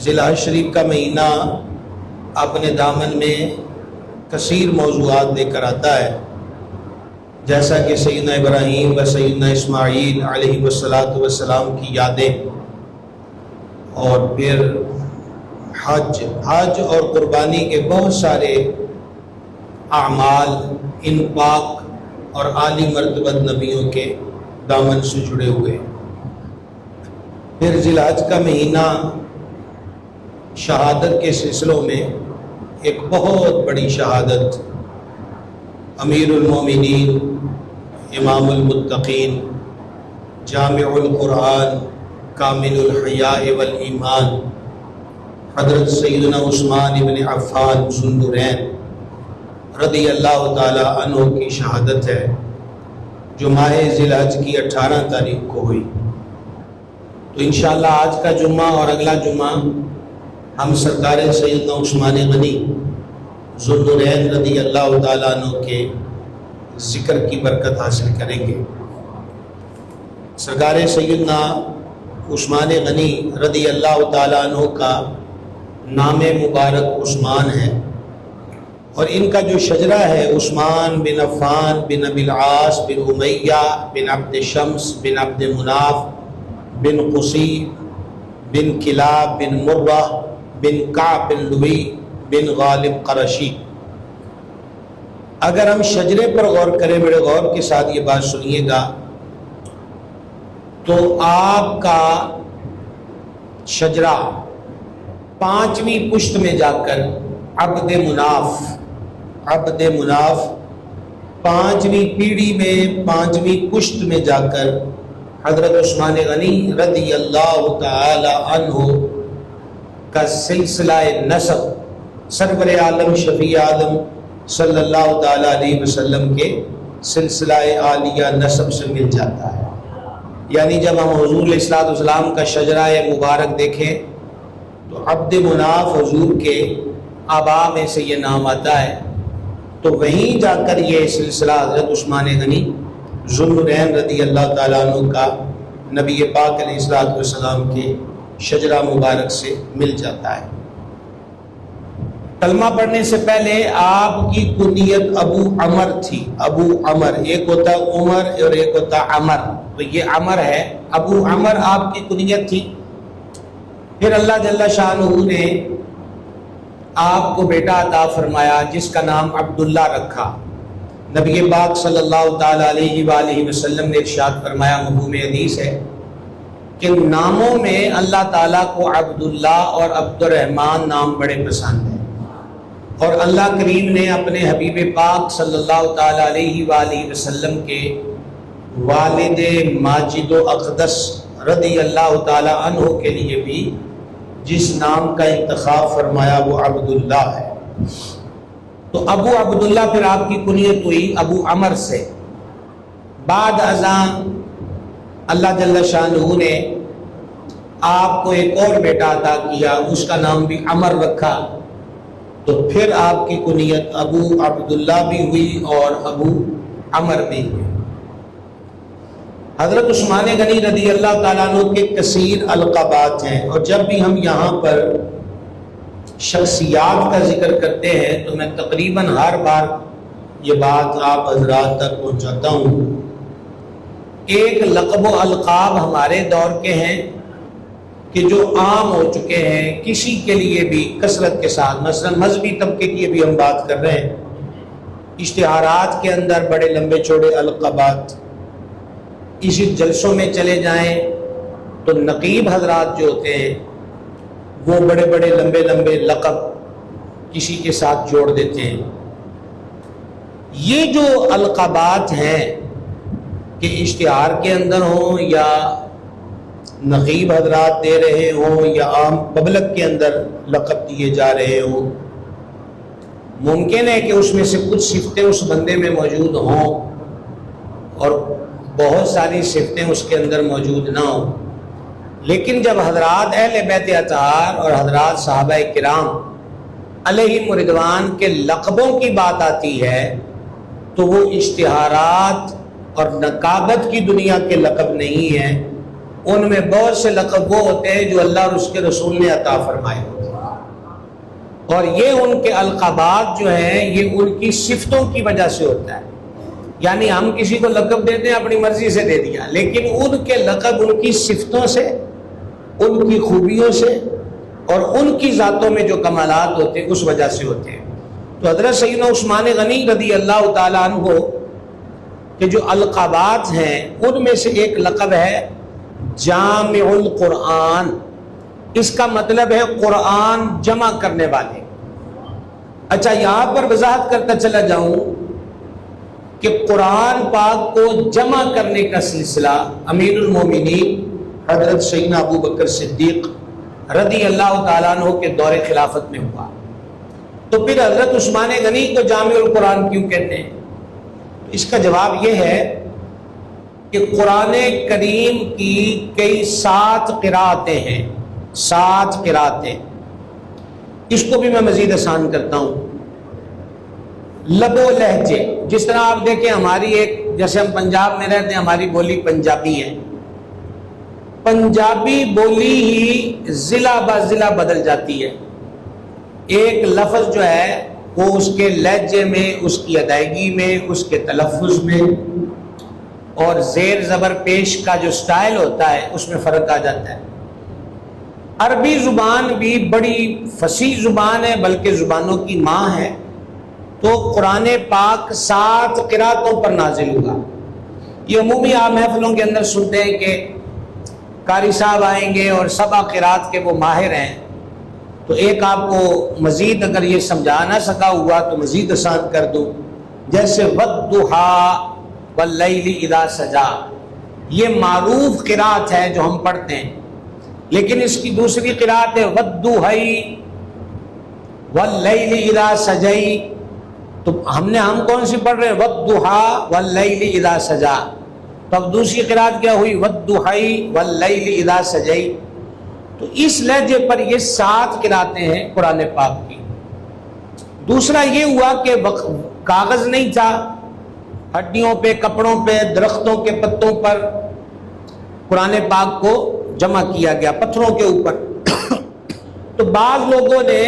ذی الحج شریف کا مہینہ اپنے دامن میں کثیر موضوعات لے کر آتا ہے، جیسا کہ سیدنا ابراہیم و سیدنا اسماعیل علیہ السلام کی یادیں، اور پھر حج اور قربانی کے بہت سارے اعمال ان پاک اور عالی مرتبہ نبیوں کے دامن سے جڑے ہوئے۔ پھر ذی الحج کا مہینہ شہادت کے سلسلوں میں ایک بہت بڑی شہادت، امیر المومنین، امام المتقین، جامع القرآن، کامل الحیاء والایمان، حضرت سیدنا عثمان بن عفان ذو النورین رضی اللہ تعالی عنہ کی شہادت ہے، جو ماہ ذی الحج کی 18 تاریخ کو ہوئی۔ تو انشاءاللہ آج کا جمعہ اور اگلا جمعہ ہم سرکار سیدنا عثمان غنی ذو النورین رضی اللہ تعالیٰ عنہ کے ذکر کی برکت حاصل کریں گے۔ سرکار سیدنا عثمان غنی رضی اللہ تعالیٰ عنہ کا نام مبارک عثمان ہے، اور ان کا جو شجرہ ہے عثمان بن عفان بن ابی العاص بن امیہ بن عبد شمس بن عبد مناف بن قصی بن کلاب بن مرہ بن کعب بن لوی بن غالب قرشی۔ اگر ہم شجرے پر غور کریں، بڑے غور کے ساتھ یہ بات سنیے گا، تو آپ کا شجرہ 5ویں پشت میں جا کر عبد مناف 5ویں پیڑھی میں 5ویں پشت میں جا کر حضرت عثمان غنی رضی اللہ تعالی عنہ کا سلسلہ نسب سرور عالم شفیع عالم صلی اللہ تعالی علیہ وسلم کے سلسلہ عالیہ نسب سے مل جاتا ہے۔ یعنی جب ہم حضور علیہ الصلوۃ والسلام کا شجرہ مبارک دیکھیں تو عبد مناف حضور کے آباء میں سے یہ نام آتا ہے، تو وہیں جا کر یہ سلسلہ حضرت عثمان غنی ذو النورین رضی اللہ تعالیٰ عنہ کا نبی پاک علیہ الصلوۃ والسلام کے شجرہ مبارک سے مل جاتا ہے۔ کلمہ پڑھنے سے پہلے آپ کی کنیت ابو عمر تھی۔ ابو عمر، ایک ہوتا عمر اور ایک ہوتا عمر، تو یہ عمر ہے، ابو عمر آپ کی کنیت تھی۔ پھر اللہ جل شانہ نے آپ کو بیٹا عطا فرمایا جس کا نام عبداللہ رکھا۔ نبی پاک صلی اللہ تعالی علیہ وآلہ وسلم نے ارشاد فرمایا، مفہوم حدیث ہے کہ ناموں میں اللہ تعالیٰ کو عبداللہ اور عبد الرحمن نام بڑے پسند ہیں، اور اللہ کریم نے اپنے حبیب پاک صلی اللہ تعالی علیہ وآلہ وسلم کے والد ماجد و اقدس رضی اللہ تعالی عنہ کے لیے بھی جس نام کا انتخاب فرمایا وہ عبداللہ ہے۔ تو ابو عبداللہ پھر آپ کی کنیت ہوئی ابو عمر سے۔ بعد ازاں اللہ جل شانہ نے آپ کو ایک اور بیٹا عطا کیا، اس کا نام بھی عمر رکھا، تو پھر آپ کی کنیت ابو عبداللہ بھی ہوئی اور ابو عمر بھی ہوئی۔ حضرت عثمان غنی رضی اللہ تعالیٰ عنہ کے کثیر القابات ہیں، اور جب بھی ہم یہاں پر شخصیات کا ذکر کرتے ہیں تو میں تقریباً ہر بار یہ بات آپ حضرات تک پہنچاتا ہوں۔ ایک لقب و القاب ہمارے دور کے ہیں کہ جو عام ہو چکے ہیں، کسی کے لیے بھی کثرت کے ساتھ، مثلا مذہبی طبقے کی بھی ہم بات کر رہے ہیں، اشتہارات کے اندر بڑے لمبے چوڑے القابات، اسی جلسوں میں چلے جائیں تو نقیب حضرات جو ہوتے ہیں وہ بڑے بڑے لمبے لمبے لقب کسی کے ساتھ جوڑ دیتے ہیں۔ یہ جو القابات ہیں کہ اشتہار کے اندر ہوں یا نقیب حضرات دے رہے ہوں یا عام پبلک کے اندر لقب دیے جا رہے ہوں، ممکن ہے کہ اس میں سے کچھ صفتیں اس بندے میں موجود ہوں اور بہت ساری صفتیں اس کے اندر موجود نہ ہوں، لیکن جب حضرات اہل بیت اطہار اور حضرات صحابہ کرام علیہم رضوان کے لقبوں کی بات آتی ہے تو وہ اشتہارات اور نقابت کی دنیا کے لقب نہیں ہیں، ان میں بہت سے لقب وہ ہوتے ہیں جو اللہ اور اس کے رسول نے عطا فرمائے ہوتے ہیں، اور یہ ان کے القابات جو ہیں یہ ان کی صفتوں کی وجہ سے ہوتا ہے. یعنی ہم کسی کو لقب دیتے ہیں اپنی مرضی سے دے دیا، لیکن ان کے لقب ان کی صفتوں سے، ان کی خوبیوں سے اور ان کی ذاتوں میں جو کمالات ہوتے ہیں اس وجہ سے ہوتے ہیں. تو حضرت سیدنا عثمان غنی رضی اللہ تعالیٰ عنہ کے جو القابات ہیں ان میں سے ایک لقب ہے جامع القرآن. اس کا مطلب ہے قرآن جمع کرنے والے. اچھا، یہاں پر وضاحت کرتا چلا جاؤں کہ قرآن پاک کو جمع کرنے کا سلسلہ امیر المومنین حضرت سیدنا ابو بکر صدیق رضی اللہ تعالیٰ عنہ کے دور خلافت میں ہوا. تو پھر حضرت عثمان غنی کو جامع القرآن کیوں کہتے ہیں؟ اس کا جواب یہ ہے کہ قرآن کریم کی کئی 7 قرأتیں ہیں، 7 قرأتیں. اس کو بھی میں مزید آسان کرتا ہوں. لب و لہجے، جس طرح آپ دیکھیں ہماری ایک، جیسے ہم پنجاب میں رہتے ہیں ہماری بولی پنجابی ہے، پنجابی بولی ہی ضلع با ضلع بدل جاتی ہے. ایک لفظ جو ہے وہ اس کے لہجے میں، اس کی ادائیگی میں، اس کے تلفظ میں اور زیر زبر پیش کا جو سٹائل ہوتا ہے اس میں فرق آ جاتا ہے. عربی زبان بھی بڑی فصیح زبان ہے، بلکہ زبانوں کی ماں ہے. تو قرآن پاک 7 قرأتوں پر نازل ہوا. یہ عمومی آپ محفلوں کے اندر سنتے ہیں کہ قاری صاحب آئیں گے اور 7 قرأت کے وہ ماہر ہیں. تو ایک آپ کو مزید اگر یہ سمجھا نہ سکا ہوا تو مزید آسان کر دوں. جیسے وَالضُّحَىٰ وَاللَّيْلِ إِذَا سَجَىٰ، یہ معروف قرأت ہے جو ہم پڑھتے ہیں، لیکن اس کی دوسری قرأت ہے وَالضُّحَىٰ وَاللَّيْلِ إِذَا سَجَىٰ. تو ہم کون سی پڑھ رہے ہیں؟ وَالضُّحَىٰ وَاللَّيْلِ إِذَا سَجَىٰ. تو اب دوسری قرأت کیا ہوئی؟ وَالضُّحَىٰ وَاللَّيْلِ إِذَا سَجَىٰ. تو اس لہجے پر یہ 7 قرأتیں ہیں قرآن پاک کی. دوسرا یہ ہوا کہ کاغذ نہیں تھا، ہڈیوں پہ، کپڑوں پہ، درختوں کے پتوں پر قرآن پاک کو جمع کیا گیا، پتھروں کے اوپر. تو بعض لوگوں نے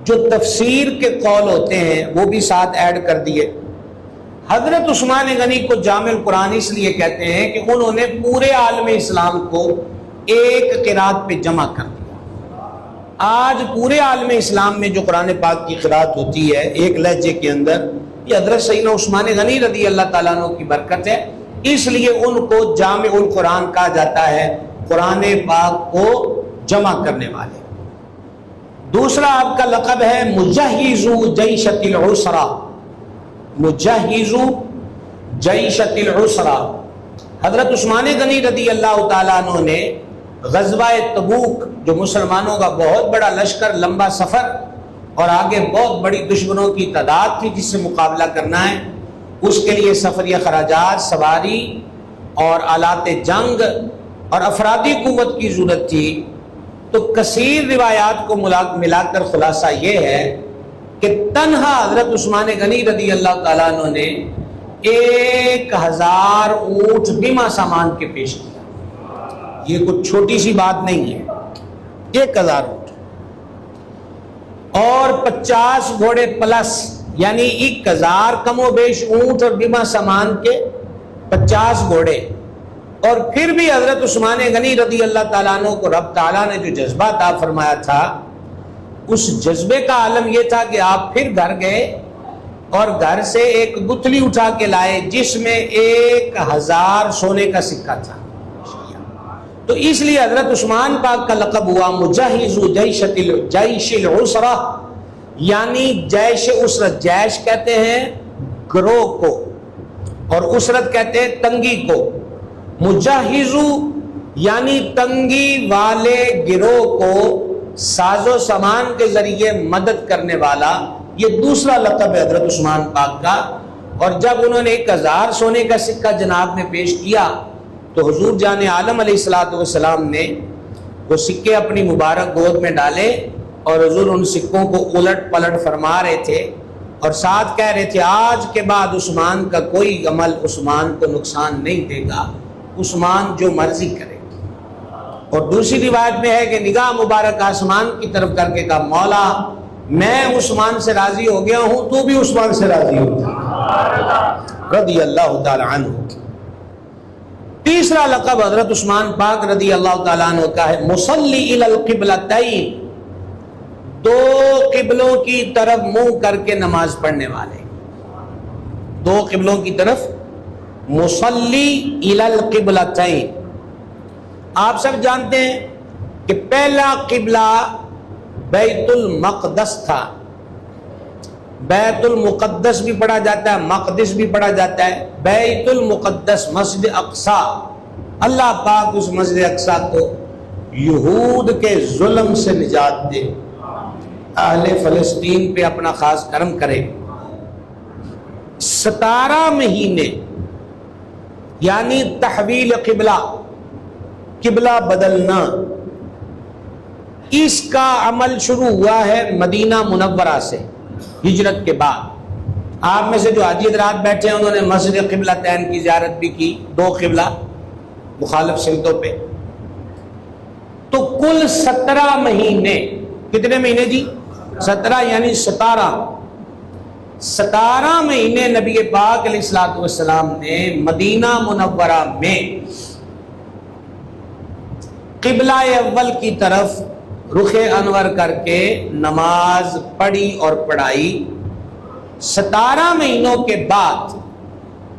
جو تفسیر کے قول ہوتے ہیں وہ بھی ساتھ ایڈ کر دیے. حضرت عثمان غنی کو جامع القرآن اس لیے کہتے ہیں کہ انہوں نے پورے عالم اسلام کو ایک قرأت پہ جمع کر دیا. آج پورے عالم اسلام میں جو قرآن پاک کی قرأت ہوتی ہے ایک لہجے کے اندر، یہ حضرت سیدنا عثمان غنی رضی اللہ تعالیٰ عنہ کی برکت ہے. اس لیے ان کو جامع القرآن کہا جاتا ہے، قرآن پاک کو جمع کرنے والے. دوسرا آپ کا لقب ہے مجہز جیشۃ العسرہ. مجہز جیشۃ العسرہ. حضرت عثمان غنی رضی اللہ تعالیٰ عنہ نے غزوہ تبوک، جو مسلمانوں کا بہت بڑا لشکر، لمبا سفر اور آگے بہت بڑی دشمنوں کی تعداد تھی جس سے مقابلہ کرنا ہے، اس کے لیے سفری خراجات، سواری اور آلات جنگ اور افرادی قوت کی ضرورت تھی. تو کثیر روایات کو ملا کر خلاصہ یہ ہے کہ تنہا حضرت عثمان غنی رضی اللہ تعالیٰ عنہ نے 1000 اونٹ بیمہ سامان کے پیش کیا. یہ کوئی چھوٹی سی بات نہیں ہے. 1000 اونٹ اور 50 گھوڑے پلس، یعنی 1000 کم و بیش اونٹ اور بیمہ سامان کے 50 گھوڑے. اور پھر بھی حضرت عثمان غنی رضی اللہ تعالیٰ عنہ کو رب تعالیٰ نے جو جذبہ عطا فرمایا تھا، اس جذبے کا عالم یہ تھا کہ آپ پھر گھر گئے اور گھر سے ایک گتھلی اٹھا کے لائے جس میں 1000 سونے کا سکہ تھا. تو اس لیے حضرت عثمان پاک کا لقب ہوا مجہز جیش العسرہ، یعنی جیش اسرت. جیش کہتے ہیں گروہ کو اور اسرت کہتے ہیں تنگی کو. مجہز یعنی تنگی والے گروہ کو ساز و سامان کے ذریعے مدد کرنے والا. یہ دوسرا لقب ہے حضرت عثمان پاک کا. اور جب انہوں نے 1000 سونے کا سکہ جناب نے پیش کیا تو حضور جان عالم علیہ الصلوۃ والسلام نے وہ سکے اپنی مبارک گود میں ڈالے اور حضور ان سکوں کو الٹ پلٹ فرما رہے تھے اور ساتھ کہہ رہے تھے آج کے بعد عثمان کا کوئی عمل عثمان کو نقصان نہیں دے گا، عثمان جو مرضی کرے. اور دوسری روایت میں ہے کہ نگاہ مبارک آسمان کی طرف کر کے کہا مولا میں عثمان سے راضی ہو گیا ہوں، تو بھی عثمان سے راضی ہو رضی اللہ تعالی عنہ۔ تیسرا لقب حضرت عثمان پاک رضی اللہ تعالیٰ عنہ کا ہے مصلی الی القبلتین، دو قبلوں کی طرف منہ کر کے نماز پڑھنے والے، دو قبلوں کی طرف مصلی الی القبلتین۔ آپ سب جانتے ہیں کہ پہلا قبلہ بیت المقدس تھا، بیت المقدس بھی پڑھا جاتا ہے، مقدس بھی پڑھا جاتا ہے، بیت المقدس مسجد اقصی۔ اللہ پاک اس مسجد اقصی کو یہود کے ظلم سے نجات دے، اہل فلسطین پہ اپنا خاص کرم کرے۔ 17 مہینے یعنی تحویل قبلہ، قبلہ بدلنا، اس کا عمل شروع ہوا ہے مدینہ منورہ سے ہجرت کے بعد۔ آپ میں سے جو حاجی حضرات بیٹھے ہیں انہوں نے مسجد قبلتین کی زیارت بھی کی، دو قبلہ مخالف سمتوں پہ۔ تو کل 17 مہینے، کتنے مہینے جی؟ 17 یعنی 17 مہینے نبی پاک علیہ الصلوۃ والسلام نے مدینہ منورہ میں قبلہ اول کی طرف رخ انور کر کے نماز پڑھی اور پڑھائی۔ 17 مہینوں کے بعد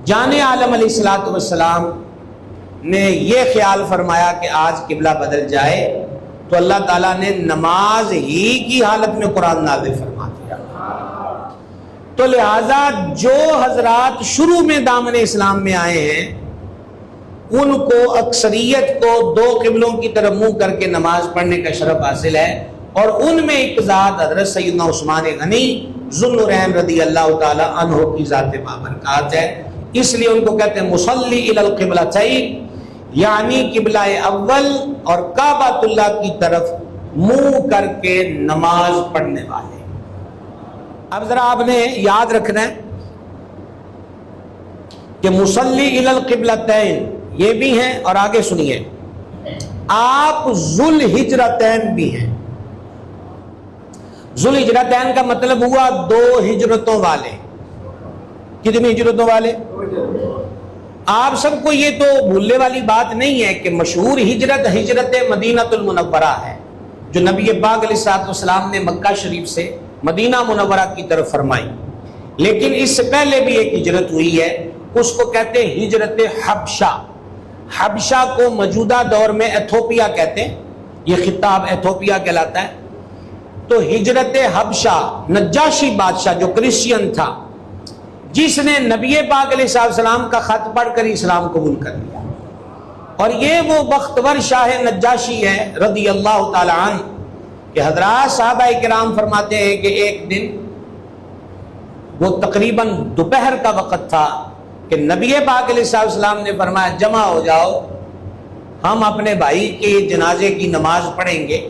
جان عالم علیہ الصلوۃ والسلام نے یہ خیال فرمایا کہ آج قبلہ بدل جائے، تو اللہ تعالیٰ نے نماز ہی کی حالت میں قرآن نازل فرما دیا۔ تو لہذا جو حضرات شروع میں دامن اسلام میں آئے ہیں ان کو اکثریت کو دو قبلوں کی طرف منہ کر کے نماز پڑھنے کا شرف حاصل ہے، اور ان میں ایک ذات حضرت سیدنا عثمان غنی ذو النورین رضی اللہ تعالی عنہ کی ذات بابرکات ہے۔ اس لیے ان کو کہتے ہیں مصلی الی القبلتین، یعنی قبلہ اول اور کعبۃ اللہ کی طرف منہ کر کے نماز پڑھنے والے۔ اب ذرا آپ نے یاد رکھنا ہے کہ مصلی الی القبلتین یہ بھی ہیں، اور آگے سنیے آپ ذو الہجرتین بھی ہیں۔ ذو الہجرتین کا مطلب ہوا دو ہجرتوں والے۔ کتنی ہجرتوں والے؟ آپ سب کو یہ تو بھولنے والی بات نہیں ہے کہ مشہور ہجرت ہجرت مدینہ المنورہ ہے، جو نبی پاک علیہ الصلوۃ والسلام نے مکہ شریف سے مدینہ منورہ کی طرف فرمائی۔ لیکن اس سے پہلے بھی ایک ہجرت ہوئی ہے، اس کو کہتے ہیں ہجرت حبشہ۔ حبشہ کو موجودہ دور میں ایتھوپیا کہتے ہیں، یہ خطہ ایتھوپیا کہلاتا ہے۔ تو ہجرت حبشہ، نجاشی بادشاہ جو کرسچین تھا، جس نے نبی پاک علیہ السلام کا خط پڑھ کر اسلام قبول کر لیا، اور یہ وہ بختور شاہ نجاشی ہے رضی اللہ تعالی عنہ کہ حضرات صحابہ کرام فرماتے ہیں کہ ایک دن وہ تقریباً دوپہر کا وقت تھا کہ نبی پاک علیہ السلام نے فرمایا جمع ہو جاؤ، ہم اپنے بھائی کے جنازے کی نماز پڑھیں گے۔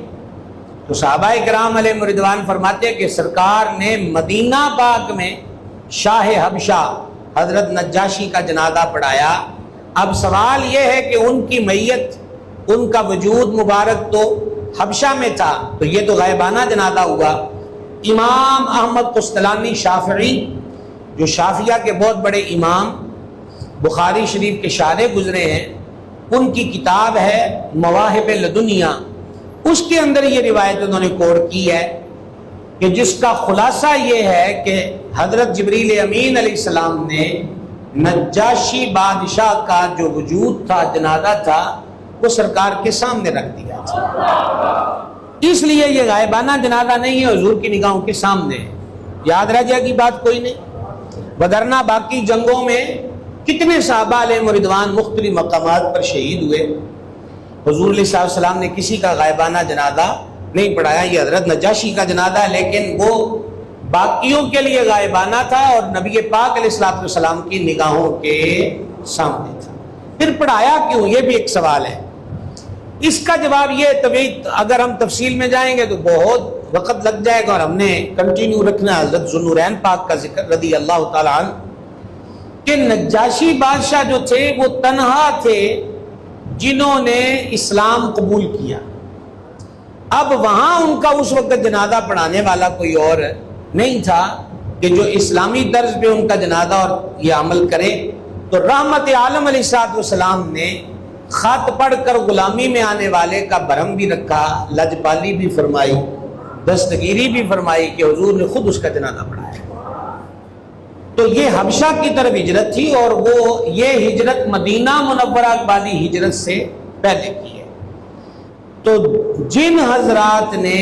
تو صحابہ کرام علیہ رضوان فرماتے ہیں کہ سرکار نے مدینہ پاک میں شاہ حبشہ حضرت نجاشی کا جنازہ پڑھایا۔ اب سوال یہ ہے کہ ان کی میت، ان کا وجود مبارک تو حبشہ میں تھا، تو یہ تو غائبانہ جنازہ ہوا۔ امام احمد قسطلانی شافعی جو شافعیہ کے بہت بڑے امام، بخاری شریف کے شارح گزرے ہیں، ان کی کتاب ہے مواہب لدنیا، اس کے اندر یہ روایت انہوں نے کوٹ کی ہے کہ جس کا خلاصہ یہ ہے کہ حضرت جبریل امین علیہ السلام نے نجاشی بادشاہ کا جو وجود تھا، جنازہ تھا، وہ سرکار کے سامنے رکھ دیا تھا۔ اس لیے یہ غائبانہ جنازہ نہیں ہے، حضور کی نگاہوں کے سامنے ہے۔ یاد رہ جائے گی بات کوئی نہیں۔ بدرنا باقی جنگوں میں کتنے صحابہ علیہ رضوان مختلف مقامات پر شہید ہوئے، حضور علیہ السلام نے کسی کا غائبانہ جنازہ نہیں پڑھایا۔ یہ حضرت نجاشی کا جنازہ ہے، لیکن وہ باقیوں کے لیے غائبانہ تھا اور نبی پاک علیہ السلام کی نگاہوں کے سامنے تھا۔ پھر پڑھایا کیوں، یہ بھی ایک سوال ہے۔ اس کا جواب یہ طویل، اگر ہم تفصیل میں جائیں گے تو بہت وقت لگ جائے گا، اور ہم نے کنٹینیو رکھنا حضرت ذو النورین پاک کا ذکر رضی اللہ تعالی عنہ کہ نجاشی بادشاہ جو تھے وہ تنہا تھے جنہوں نے اسلام قبول کیا. اب وہاں ان کا اس وقت جنازہ پڑھانے والا کوئی اور نہیں تھا کہ جو اسلامی طرز پہ ان کا جنازہ اور یہ عمل کرے. تو رحمت عالم علیہ السلام نے خط پڑھ کر غلامی میں آنے والے کا بھرم بھی رکھا، لجپالی بھی فرمائی، دستگیری بھی فرمائی کہ حضور نے خود اس کا جنازہ پڑھایا. تو یہ حبشہ کی طرف ہجرت تھی، اور وہ یہ ہجرت مدینہ منورہ والی ہجرت سے پہلے کی ہے. تو جن حضرات نے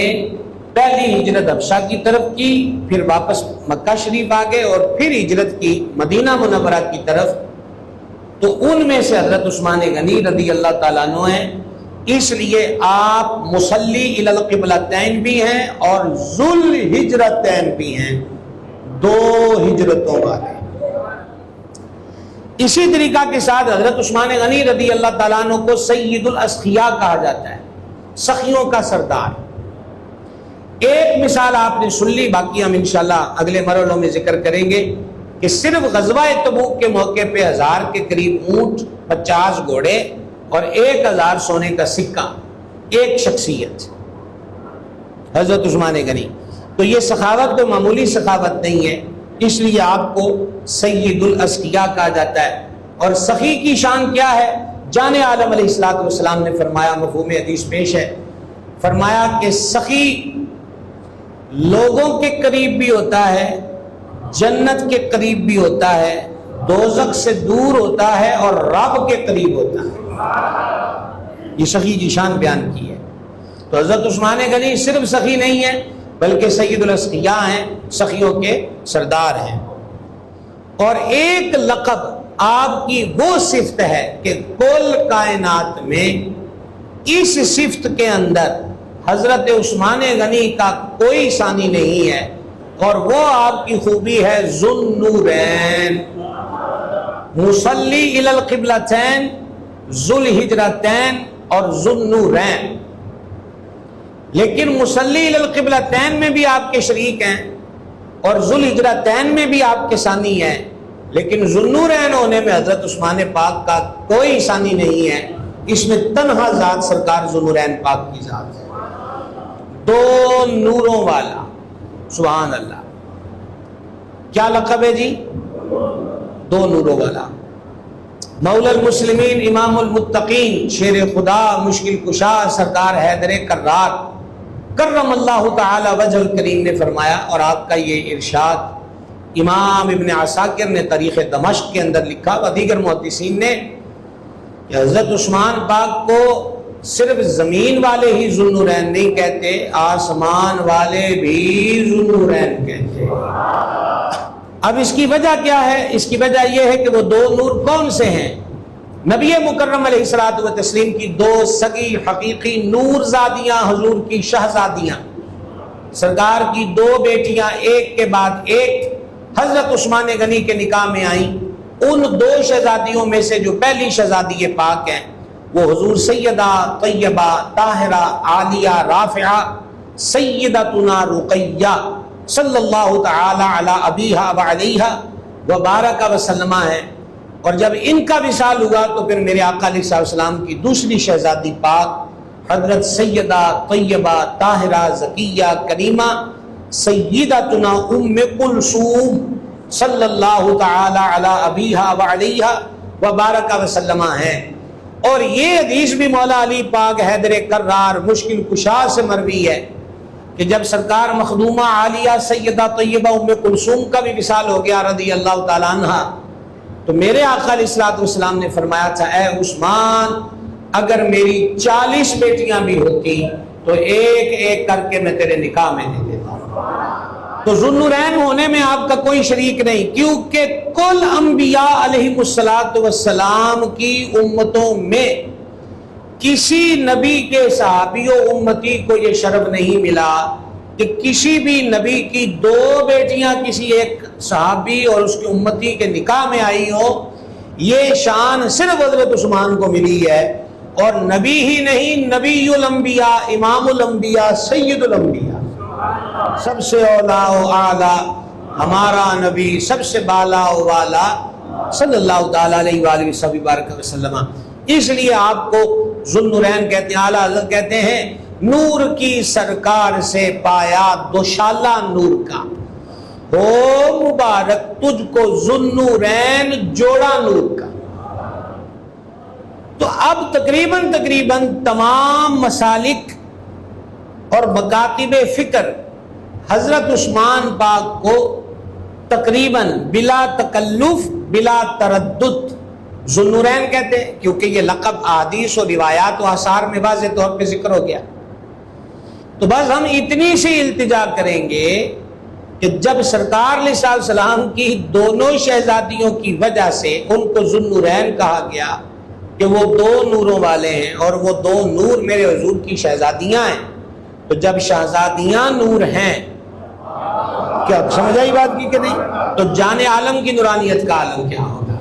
پہلی ہجرت حبشہ کی طرف کی، پھر واپس مکہ شریف آ گئے اور پھر ہجرت کی مدینہ منورہ کی طرف، تو ان میں سے حضرت عثمان غنی رضی اللہ تعالیٰ عنہ ہیں. اس لیے آپ مصلی الی القبلتین بھی ہیں اور ذو الہجرتین بھی ہیں، دو ہجرتوں والے. اسی طریقہ کے ساتھ حضرت عثمان غنی رضی اللہ تعالیٰ عنہ کو سید الاسخیاء کہا جاتا ہے، سخیوں کا سردار. ایک مثال آپ نے سن لی، باقی ہم انشاءاللہ اگلے مرحلوں میں ذکر کریں گے کہ صرف غزوہ تبوک کے موقع پہ 1000 کے قریب اونٹ، 50 گھوڑے اور 1000 سونے کا سکہ، ایک شخصیت حضرت عثمان غنی. تو یہ سخاوت تو معمولی سخاوت نہیں ہے، اس لیے آپ کو سید الاسقیاء کہا جاتا ہے. اور سخی کی شان کیا ہے؟ جان عالم علیہ السلام نے فرمایا، مفہوم حدیث پیش ہے، فرمایا کہ سخی لوگوں کے قریب بھی ہوتا ہے، جنت کے قریب بھی ہوتا ہے، دوزخ سے دور ہوتا ہے اور رب کے قریب ہوتا ہے. یہ سخی کی شان بیان کی ہے. تو حضرت عثمان غنی صرف سخی نہیں ہے بلکہ سید الاسقیاء ہیں، سخیوں کے سردار ہیں. اور ایک لقب آپ کی وہ صفت ہے کہ کل کائنات میں اس صفت کے اندر حضرت عثمان غنی کا کوئی ثانی نہیں ہے، اور وہ آپ کی خوبی ہے ذو النورین، مصلی الی القبلتین، ذو الہجرتین اور ذو النورین. لیکن مصلی الی القبلتین میں بھی آپ کے شریک ہیں اور ذو الہجرتین میں بھی آپ کے ثانی ہیں، لیکن ذو النورین ہونے میں حضرت عثمان پاک کا کوئی ثانی نہیں ہے. اس میں تنہا ذات سرکار ذو النورین پاک کی ذات ہے، دو نوروں والا. سبحان اللہ. کیا لقب ہے جی؟ دو نوروں والا. مولا المسلمین، امام المتقین، شیر خدا، مشکل کشا سرکار حیدر کرار کرم اللہ تعالی وجہ الکریم نے فرمایا، اور آپ کا یہ ارشاد امام ابن عساکر نے تاریخ دمشق کے اندر لکھا و دیگر محدثین نے کہ حضرت عثمان پاک کو صرف زمین والے ہی ذو النورین نہیں کہتے، آسمان والے بھی ذو النورین کہتے. اب اس کی وجہ کیا ہے؟ اس کی وجہ یہ ہے کہ وہ دو نور کون سے ہیں؟ نبی مکرم علیہ الصلوۃ والتسلیم کی دو سگی حقیقی نور زادیاں، حضور کی شہزادیاں، سرکار کی دو بیٹیاں ایک کے بعد ایک حضرت عثمان غنی کے نکاح میں آئیں. ان دو شہزادیوں میں سے جو پہلی شہزادی پاک ہیں وہ حضور سیدہ طیبہ طاہرہ عالیہ رافعہ سیدتنا رقیہ صلی اللہ تعالی علی ابیہا وعلیہا وبارک وسلم ہیں. اور جب ان کا وصال ہوا تو پھر میرے آقا علیہ السلام کی دوسری شہزادی پاک حضرت سیدہ طیبہ طاہرہ زکیہ کریمہ سیدتنا ام کلثوم صلی اللہ تعالی علی ابیہا وعلیہا وبارک وسلم ہیں. اور یہ حدیث بھی مولا علی پاک حیدر کرار مشکل کشا سے مروی ہے کہ جب سرکار مخدومہ عالیہ سیدہ طیبہ ام کلثوم کا بھی وصال ہو گیا رضی اللہ تعالیٰ عنہ، تو میرے آقا علیہ الصلوۃ والسلام نے فرمایا تھا، اے عثمان، اگر میری 40 بیٹیاں بھی ہوتی تو ایک ایک کر کے میں تیرے نکاح میں دے دیتا. تو ذو النورین ہونے میں آپ کا کوئی شریک نہیں، کیونکہ کل انبیاء علیہ الصلوۃ والسلام کی امتوں میں کسی نبی کے صحابی و امتی کو یہ شرف نہیں ملا کہ کسی بھی نبی کی دو بیٹیاں کسی ایک صحابی اور اس کی امتی کے نکاح میں آئی ہو. یہ شان صرف حضرت عثمان کو ملی ہے، اور نبی ہی نہیں، نبی الانبیاء، امام الانبیاء، سید الانبیاء، سب سے اولا و اعلیٰ ہمارا نبی، سب سے بالا و والا صلی اللہ تعالیٰ علیہ وآلہ وسلم. اس لیے آپ کو ذوالنورین کہتے ہیں، اعلیٰ حضرت کہتے ہیں نور کی سرکار سے پایا دوشالہ نور کا، ہو مبارک تجھ کو ذوالنورین جوڑا نور کا۔ تو اب تقریباً تمام مسالک اور مکاتب فکر حضرت عثمان پاک کو تقریباً بلا تکلف بلا تردد ذوالنورین کہتے ہیں، کیونکہ یہ لقب احادیث اور روایات و آثار میں واضح طور پہ ذکر ہو گیا۔ تو بس ہم اتنی سی التجا کریں گے کہ جب سرکار علیہ السلام کی دونوں شہزادیوں کی وجہ سے ان کو ذوالنورین کہا گیا کہ وہ دو نوروں والے ہیں، اور وہ دو نور میرے حضور کی شہزادیاں ہیں، تو جب شہزادیاں نور ہیں، کیا سمجھ آئی بات کی کہ نہیں؟ تو جان عالم کی نورانیت کا عالم کیا ہوگا؟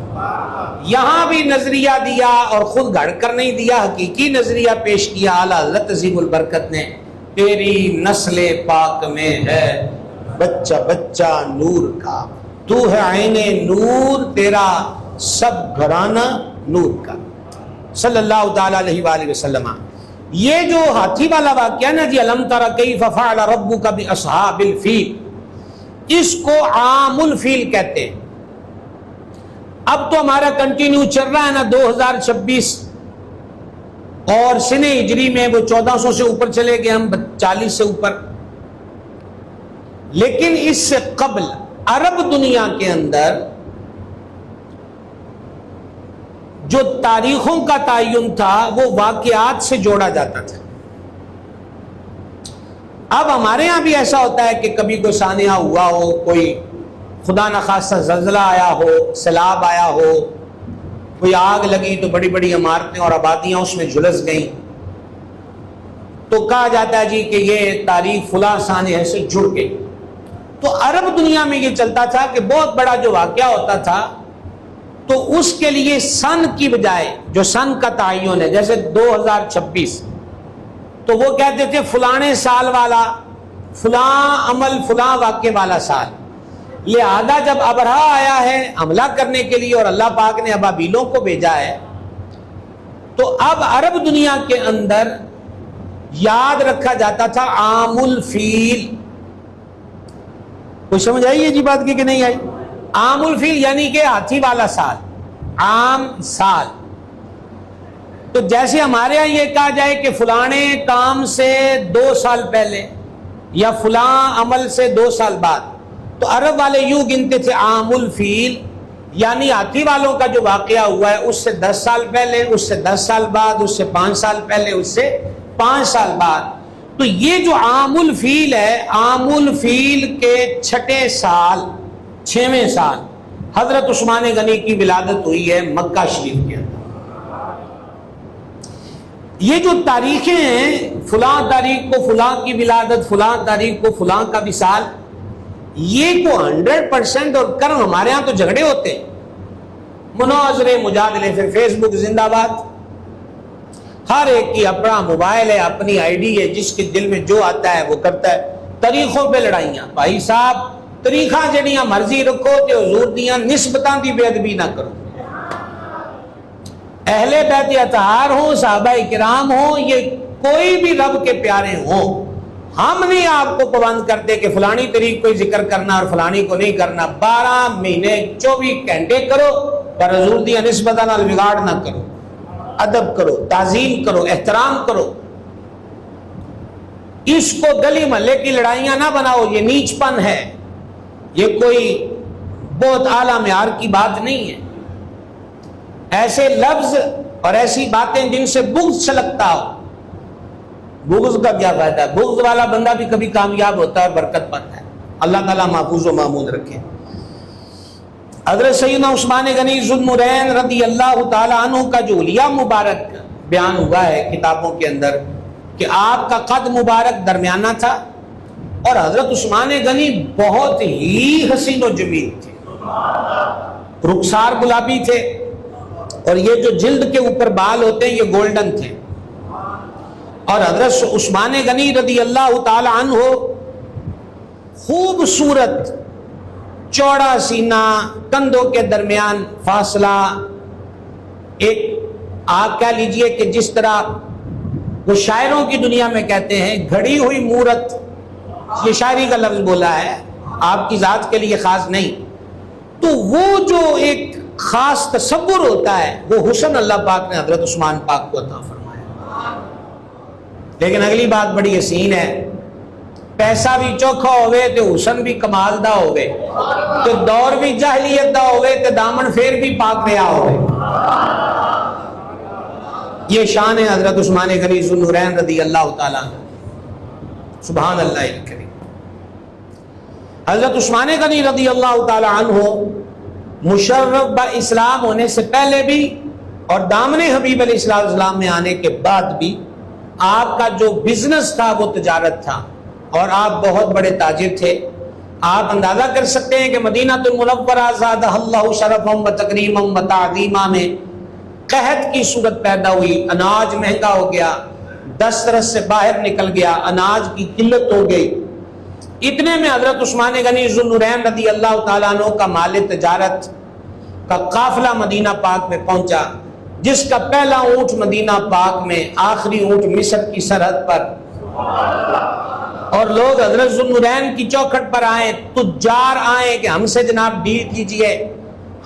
یہاں بھی نظریہ دیا اور خود گھڑ کر نہیں دیا، حقیقی نظریہ پیش کیا اعلیٰ حضرت عظیم البرکت نے، تیری نسل پاک میں ہے بچہ بچہ نور کا، تو ہے عین نور، تیرا سب گھرانہ نور کا، صلی اللہ تعالی علیہ وآلہ وسلم۔ یہ جو ہاتھی والا واقعہ نا جی، الم تر کیف فعل ربک باصحاب الفیل، اس کو عام الفیل کہتے ہیں۔ اب تو ہمارا کنٹینیو چل رہا ہے نا 2026 اور سنہ ہجری میں وہ 1400 سے اوپر چلے گئے، ہم 40 سے اوپر، لیکن اس سے قبل عرب دنیا کے اندر جو تاریخوں کا تعین تھا وہ واقعات سے جوڑا جاتا تھا۔ اب ہمارے ہاں بھی ایسا ہوتا ہے کہ کبھی کوئی سانحہ ہوا ہو، کوئی خدا نخواستہ زلزلہ آیا ہو، سیلاب آیا ہو، کوئی آگ لگی تو بڑی بڑی عمارتیں اور آبادیاں اس میں جھلس گئیں، تو کہا جاتا ہے جی کہ یہ تاریخ فلاں سانحے سے جڑ گئی۔ تو عرب دنیا میں یہ چلتا تھا کہ بہت بڑا جو واقعہ ہوتا تھا تو اس کے لیے سن کی بجائے جو سن کا تعین ہے، جیسے 2026، تو وہ کہتے تھے فلانے سال والا فلاں عمل فلاں واقعے والا سال۔ لہذا جب ابرہا آیا ہے حملہ کرنے کے لیے اور اللہ پاک نے ابابیلوں کو بھیجا ہے، تو اب عرب دنیا کے اندر یاد رکھا جاتا تھا عام الفیل۔ کوئی سمجھ آئی ہے جی بات کی کہ نہیں آئی؟ عام الفیل یعنی کہ ہاتھی والا سال، عام سال۔ تو جیسے ہمارے ہاں یہ کہا جائے کہ فلانے کام سے 2 سال پہلے یا فلاں عمل سے 2 سال بعد، تو عرب والے یوں گنتے تھے عام الفیل، یعنی ہاتھی والوں کا جو واقعہ ہوا ہے اس سے 10 سال پہلے، اس سے 10 سال بعد، اس سے 5 سال پہلے، اس سے 5 سال بعد۔ تو یہ جو عام الفیل ہے، عام الفیل کے 6 سال 6ویں سال حضرت عثمان غنی کی ولادت ہوئی ہے مکہ شریف کے اندر۔ یہ جو تاریخیں ہیں، فلاں تاریخ کو فلاں کی ولادت، فلاں تاریخ کو فلاں کا وصال، یہ کو 100% اور کرم ہمارے ہاں تو جھگڑے ہوتے ہیں، مناظرے مجادلے، پھر فیس بک زندہ باد، ہر ایک کی اپنا موبائل ہے، اپنی آئی ڈی ہے، جس کے دل میں جو آتا ہے وہ کرتا ہے۔ تاریخوں پہ لڑائیاں، بھائی صاحب تاریخاں جڑیاں مرضی رکھو تے حضور دیاں نسبتاں دی بے ادبی نہ کرو۔ اہل بیت اطہار ہوں، صحابہ کرام ہوں، یہ کوئی بھی رب کے پیارے ہوں، ہم نہیں آپ کو پابند کرتے کہ فلانی تاریخ کو ذکر کرنا اور فلانی کو نہیں کرنا۔ 12 مہینے 24 گھنٹے کرو، پر حضور دیا نسبتاں نال بگاڑ نہ کرو، ادب کرو، تعظیم کرو، احترام کرو۔ اس کو گلی محلے کی لڑائیاں نہ بناؤ، یہ نیچ پن ہے، یہ کوئی بہت اعلیٰ معیار کی بات نہیں ہے۔ ایسے لفظ اور ایسی باتیں جن سے بغض چھلکتا ہو، بغض کا کیا فائدہ ہے؟ بغض والا بندہ بھی کبھی کامیاب ہوتا ہے اور برکت پاتا ہے۔ اللہ تعالیٰ محفوظ و معمود رکھے۔ حضرت سیدنا عثمان غنی ذوالنورین رضی اللہ تعالیٰ عنہ کا جو حلیہ مبارک بیان ہوا ہے کتابوں کے اندر کہ آپ کا قد مبارک درمیانہ تھا، اور حضرت عثمان غنی بہت ہی حسین و جمیل تھے، رخسار گلابی تھے، اور یہ جو جلد کے اوپر بال ہوتے ہیں یہ گولڈن تھے، اور حضرت عثمان غنی رضی اللہ تعالی عنہ خوبصورت چوڑا سینہ، کندھوں کے درمیان فاصلہ، ایک آپ کہہ لیجئے کہ جس طرح وہ شاعروں کی دنیا میں کہتے ہیں گھڑی ہوئی مورت، یہ شاعری کا لفظ بولا ہے، آپ کی ذات کے لیے خاص نہیں، تو وہ جو ایک خاص تصور ہوتا ہے وہ حسن اللہ پاک نے حضرت عثمان پاک کو عطا فرمایا۔ لیکن اگلی بات بڑی حسین ہے، پیسہ بھی چوکھا ہوئے تو حسن بھی کمال دا ہوئے، تو دور بھی جاہلیت دا ہوئے تو دامن پھر بھی پاک رہا ہوئے۔ یہ شان ہے حضرت عثمان غنی ذو النورین رضی اللہ تعالیٰ عنہ، سبحان اللہ الکریم۔ حضرت عثمان غنی رضی اللہ تعالیٰ عنہ مشرف با اسلام ہونے سے پہلے بھی اور دامن حبیب علیہ السلام میں آنے کے بعد بھی آپ کا جو بزنس تھا وہ تجارت تھا، اور آپ بہت بڑے تاجر تھے۔ آپ اندازہ کر سکتے ہیں کہ مدینہ المنورہ زادہ اللہ شرفا و تکریما و تعظیما میں قحط کی صورت پیدا ہوئی، اناج مہنگا ہو گیا، دسترس سے باہر نکل گیا، اناج کی قلت ہو گئی۔ اتنے میں حضرت عثمان غنی ذو النورین رضی اللہ تعالیٰ عنہ کا مال تجارت کا قافلہ مدینہ پاک میں پہنچا، جس کا پہلا اونٹ مدینہ پاک میں، آخری اونٹ مصر کی سرحد پر، اور لوگ حضرت ذو النورین کی چوکھٹ پر آئے، تجار آئے کہ ہم سے جناب ڈیل کیجئے،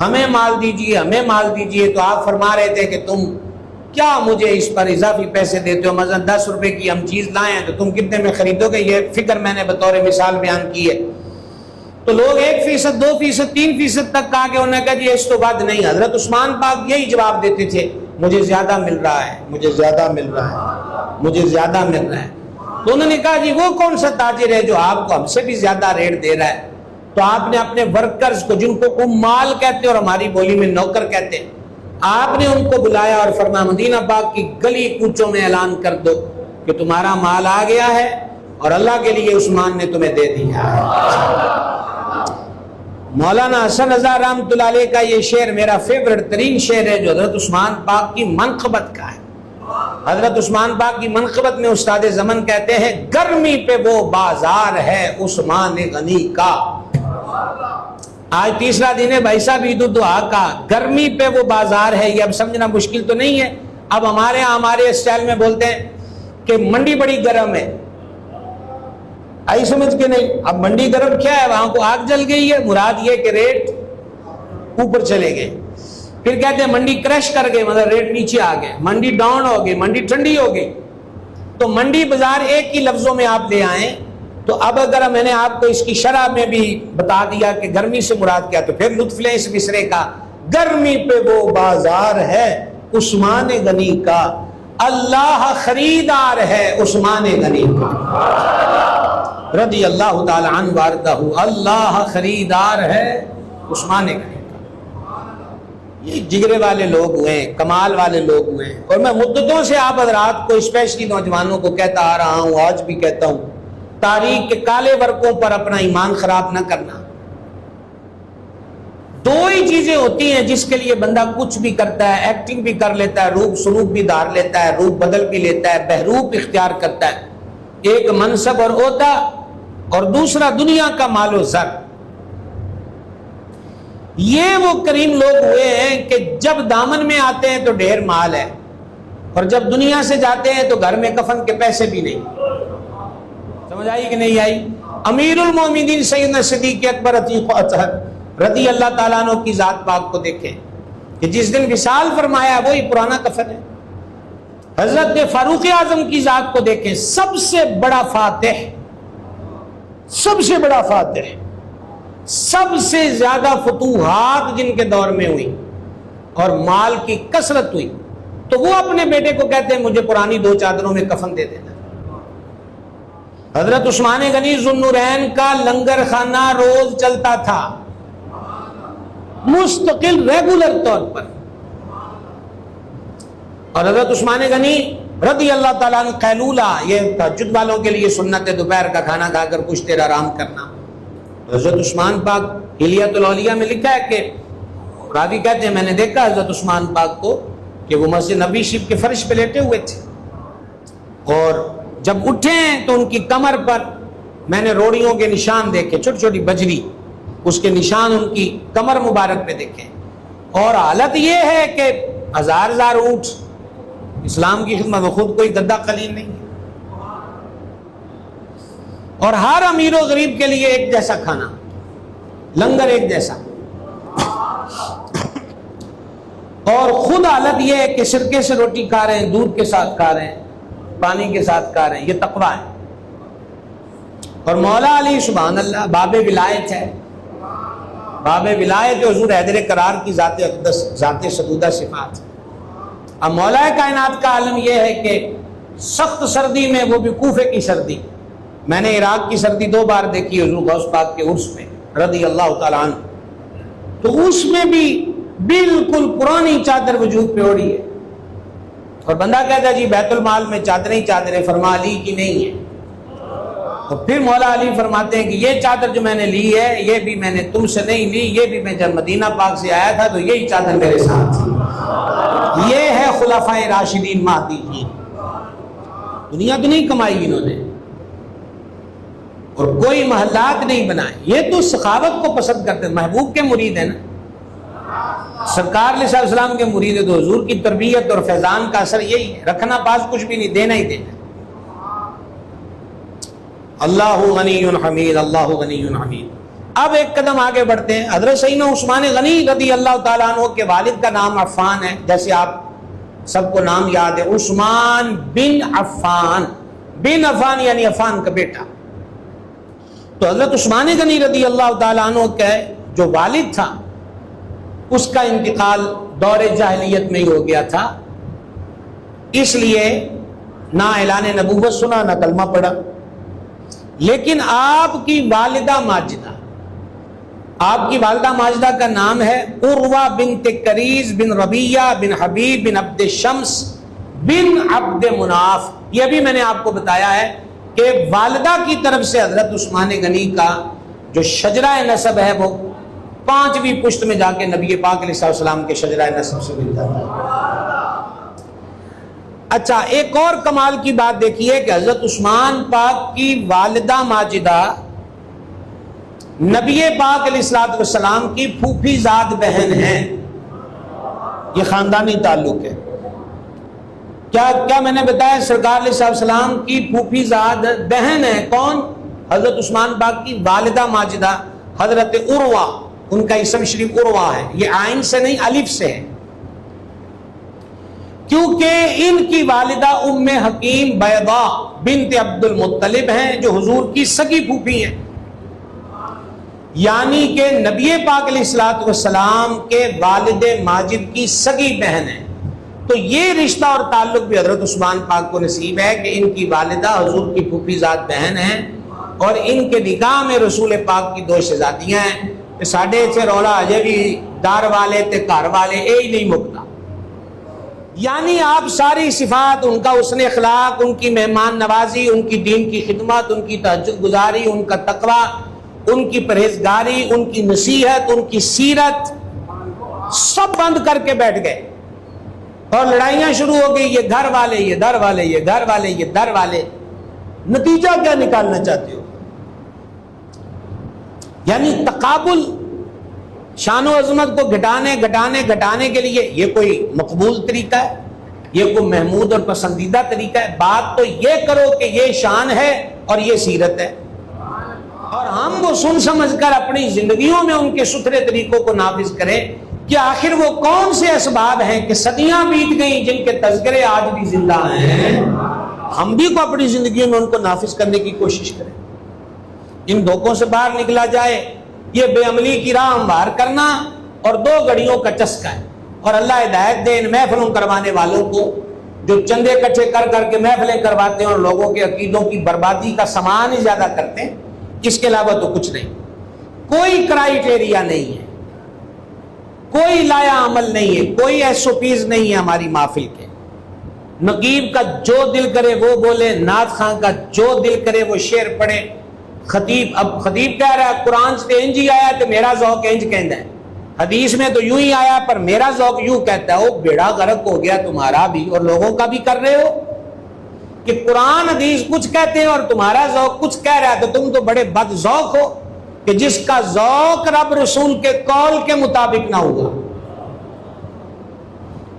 ہمیں مال دیجئے، ہمیں مال دیجئے۔ تو آپ فرما رہے تھے کہ تم کیا مجھے اس پر اضافی پیسے دیتے ہو؟ مثلا 10 روپے کی ہم چیز لائیں تو تم کتنے میں خریدو گے؟ یہ فکر میں نے بطور مثال بیان کی ہے۔ تو لوگ 1%، 2%، 3% تک کہا کہ انہوں نے کہا جی اس تو بعد نہیں۔ حضرت عثمان پاک یہی جواب دیتے تھے، مجھے زیادہ مل رہا ہے، مجھے زیادہ مل رہا ہے، مجھے زیادہ مل رہا ہے۔ تو انہوں نے کہا جی وہ کون سا تاجر ہے جو آپ کو ہم سے بھی زیادہ ریٹ دے رہا ہے؟ تو آپ نے اپنے ورکرز کو، جن کو عمال کہتے ہیں اور ہماری بولی میں نوکر کہتے ہیں، آپ نے ان کو بلایا اور فرمایا مدینہ پاک کی گلی کوچوں میں اعلان کر دو کہ تمہارا مال آ گیا ہے اور اللہ کے لیے عثمان نے تمہیں دے دیا ہے۔ مولانا حسن رضا رحمۃ اللہ علیہ کا یہ شعر میرا فیورٹ ترین شعر ہے، جو حضرت عثمان پاک کی منقبت کا ہے۔ حضرت عثمان پاک کی منقبت میں استاد زمن کہتے ہیں گرمی پہ وہ بازار ہے عثمان غنی کا۔ آج تیسرا دن ہے بھائی صاحب عید الضحیٰ کا، گرمی پہ وہ بازار ہے، یہ اب سمجھنا مشکل تو نہیں ہے۔ اب ہمارے اسٹائل میں بولتے ہیں کہ منڈی بڑی گرم ہے، آئی سمجھ کے نہیں؟ اب منڈی گرم کیا ہے؟ وہاں کو آگ جل گئی ہے، مراد یہ کہ ریٹ اوپر چلے گئے۔ پھر کہتے ہیں منڈی کریش کر گئے، مطلب ریٹ نیچے آ گئے، منڈی ڈاؤن ہو گئی، منڈی ٹھنڈی ہو گئی۔ تو منڈی بازار ایک ہی لفظوں میں آپ لے آئیں، تو اب اگر میں نے آپ کو اس کی شرح میں بھی بتا دیا کہ گرمی سے مراد کیا، تو پھر لطف لیں اس مصرے کا، گرمی پہ وہ بازار ہے عثمان غنی کا، اللہ خریدار ہے عثمان غنی کا رضی اللہ تعالی عنہ وارضہ، اللہ خریدار ہے عثمان غنی کا۔ یہ جگرے والے لوگ ہوئے، کمال والے لوگ ہوئے، اور میں مدتوں سے آپ حضرات کو اسپیشلی نوجوانوں کو کہتا آ رہا ہوں، آج بھی کہتا ہوں، تاریخ کے کالے ورقوں پر اپنا ایمان خراب نہ کرنا۔ دو ہی چیزیں ہوتی ہیں جس کے لیے بندہ کچھ بھی کرتا ہے، ایکٹنگ بھی کر لیتا ہے، روپ سلوک بھی دھار لیتا ہے، روپ بدل بھی لیتا ہے، بہروپ اختیار کرتا ہے، ایک منصب اور عہدہ، اور دوسرا دنیا کا مال و زر۔ یہ وہ کریم لوگ ہوئے ہیں کہ جب دامن میں آتے ہیں تو ڈھیر مال ہے، اور جب دنیا سے جاتے ہیں تو گھر میں کفن کے پیسے بھی نہیں۔ سمجھ آئی کہ نہیں آئی؟ امیر المومنین سیدنا صدیق اکبر عتیق و اطہر رضی اللہ تعالیٰ عنہ کی ذات پاک کو دیکھیں کہ جس دن وصال فرمایا وہی پرانا کفن ہے۔ حضرت فاروق اعظم کی ذات کو دیکھیں، سب سے بڑا فاتح، سب سے بڑا فاتح، سب سے زیادہ فتوحات جن کے دور میں ہوئی اور مال کی کثرت ہوئی، تو وہ اپنے بیٹے کو کہتے ہیں مجھے پرانی 2 چادروں میں کفن دے دینا۔ حضرت عثمان غنی ذو النورین کا لنگر خانہ روز چلتا تھا، مستقل ریگولر طور پر، اور حضرت عثمان غنی رضی اللہ تعالیٰ عنہ قیلولہ، یہ تہجد والوں کے لیے سنت ہے دوپہر کا کھانا کھا کر کچھ دیر آرام کرنا۔ حضرت عثمان پاک حلیۃ الاولیاء میں لکھا ہے کہ راوی کہتے ہیں میں نے دیکھا حضرت عثمان پاک کو کہ وہ مسجد نبی شریف کے فرش پہ لیٹے ہوئے تھے، اور جب اٹھے تو ان کی کمر پر میں نے روڑیوں کے نشان دیکھے، چھوٹی چھوٹی بجری، اس کے نشان ان کی کمر مبارک پہ دیکھے، اور حالت یہ ہے کہ ہزار اونٹ اسلام کی خدمت میں خود کوئی گدا قلیل نہیں ہے. اور ہر امیر و غریب کے لیے ایک جیسا کھانا، لنگر ایک جیسا. اور خود حالت یہ ہے کہ سرکے سے روٹی کھا رہے ہیں، دودھ کے ساتھ کھا رہے ہیں، پانی کے ساتھ کھا رہے ہیں. یہ تقویٰ ہے. اور مولا علی سبحان اللہ باب ولایت ہے، باب ولایت حضور حیدر کرار کی ذات اقدس، ذات سدودہ صفات. اب مولا کائنات کا عالم یہ ہے کہ سخت سردی میں، وہ بھی کوفے کی سردی، میں نے عراق کی سردی 2 بار دیکھی حضور غوث پاک کے عرس میں رضی اللہ تعالیٰ عنہ، تو اس میں بھی بالکل پرانی چادر وجود پہ اوڑھی ہے. اور بندہ کہتا ہے جی بیت المال میں چادریں چادریں، فرما علی کی نہیں ہے. تو پھر مولا علی فرماتے ہیں کہ یہ چادر جو میں نے لی ہے، یہ بھی میں نے تم سے نہیں لی، یہ بھی میں جب مدینہ پاک سے آیا تھا تو یہی چادر میرے ساتھ تھی. یہ ہے خلفائے راشدین مہدیین. دنیا تو نہیں کمائی انہوں نے اور کوئی محلات نہیں بنائے. یہ تو سخاوت کو پسند کرتے ہیں، محبوب کے مرید ہیں نا، سرکار علیہ السلام کے مرید ہے، تو حضور کی تربیت اور فیضان کا اثر یہی ہے. رکھنا پاس کچھ بھی نہیں، دینا ہی دینا. اللہ غنی حمید، اللہ غنی حمید. اب ایک قدم آگے بڑھتے ہیں. حضرت سیدنا عثمان غنی رضی اللہ تعالیٰ عنہ کے والد کا نام عفان ہے، جیسے آپ سب کو نام یاد ہے، عثمان بن عفان. بن عفان یعنی عفان کا بیٹا. تو حضرت عثمان غنی رضی اللہ تعالیٰ عنہ کا جو والد تھا، اس کا انتقال دور جاہلیت میں ہی ہو گیا تھا. اس لیے نہ اعلان نبوت سنا، نہ کلمہ پڑھا. لیکن آپ کی والدہ ماجدہ، آپ کی والدہ ماجدہ کا نام ہے عروہ بنت کریز بن ربیہ بن حبیب بن عبد شمس بن عبد مناف. یہ بھی میں نے آپ کو بتایا ہے کہ والدہ کی طرف سے حضرت عثمان غنی کا جو شجرہ نسب ہے وہ 5ویں پشت میں جا کے نبی پاک علیہ السلام کے شجرہ نسب سے ملتا ہے. اچھا، ایک اور کمال کی بات دیکھیے کہ حضرت عثمان پاک کی والدہ ماجدہ نبی پاک علیہ السلام کی پھوپھی زاد بہن ہیں. یہ خاندانی تعلق ہے. کیا میں نے بتایا سرکار علیہ السلام کی پھوپھی زاد بہن ہے کون؟ حضرت عثمان پاک کی والدہ ماجدہ حضرت عروہ. ان کا اسم شریف عروہ ہے. یہ عین سے نہیں، الف سے ہے، کیونکہ ان کی والدہ ام حکیم بیضاء بنت عبد المطلب ہیں، جو حضور کی سگی پھوپھی ہیں. یعنی کہ نبی پاک علیہ السلام کے والد ماجد کی سگی بہن ہے. تو یہ رشتہ اور تعلق بھی حضرت عثمان پاک کو نصیب ہے کہ ان کی والدہ حضور کی پھوپھی ذات بہن ہیں، اور ان کے نکاح میں رسول پاک کی 2 شہزادیاں ہیں. ساڈے اتنے رولا اجے بھی دار والے تے گھر والے یہی نہیں مکتا. یعنی آپ ساری صفات، ان کا حسن اخلاق، ان کی مہمان نوازی، ان کی دین کی خدمت، ان کی تہجد گزاری، ان کا تقوی، ان کی پرہیزگاری، ان کی نصیحت، ان کی سیرت، سب بند کر کے بیٹھ گئے اور لڑائیاں شروع ہو گئی. یہ گھر والے، یہ در والے، یہ گھر والے، یہ در والے. نتیجہ کیا نکالنا چاہتے ہو؟ یعنی تقابل، شان و عظمت کو گھٹانے کے لیے یہ کوئی مقبول طریقہ ہے؟ یہ کوئی محمود اور پسندیدہ طریقہ ہے؟ بات تو یہ کرو کہ یہ شان ہے اور یہ سیرت ہے، اور ہم وہ سن سمجھ کر اپنی زندگیوں میں ان کے ستھرے طریقوں کو نافذ کریں کہ آخر وہ کون سے اسباب ہیں کہ صدیاں بیت گئیں جن کے تذکرے آج بھی زندہ ہیں. ہم بھی کو اپنی زندگیوں میں ان کو نافذ کرنے کی کوشش کریں. ان دھوکوں سے باہر نکلا جائے. یہ بے عملی کی راہ ہموار کرنا اور 2 گھڑیوں کا چسکا ہے. اور اللہ ہدایت دے ان محفلوں کروانے والوں کو جو چندے اکٹھے کر کر کے محفلیں کرواتے ہیں اور لوگوں کے عقیدوں کی بربادی کا سامان ہی زیادہ کرتے ہیں. اس کے علاوہ تو کچھ نہیں. کوئی کرائیٹیریا نہیں ہے، کوئی لایا عمل نہیں ہے، کوئی SOPs نہیں ہے ہماری محفل کے. نقیب کا جو دل کرے وہ بولے، نعت خان کا جو دل کرے وہ شعر پڑھے. اب خطیب کہہ رہا ہے قرآن سے انج ہی آیا تو میرا ذوق انج کہتا ہے، حدیث میں تو یوں ہی آیا پر میرا ذوق یوں کہتا ہے. وہ بیڑا غرق ہو گیا تمہارا بھی اور لوگوں کا بھی کر رہے ہو کہ قرآن حدیث کچھ کہتے ہیں اور تمہارا ذوق کچھ کہہ رہا ہے. تو تم تو بڑے بد ذوق ہو کہ جس کا ذوق رب رسول کے قول کے مطابق نہ ہوگا.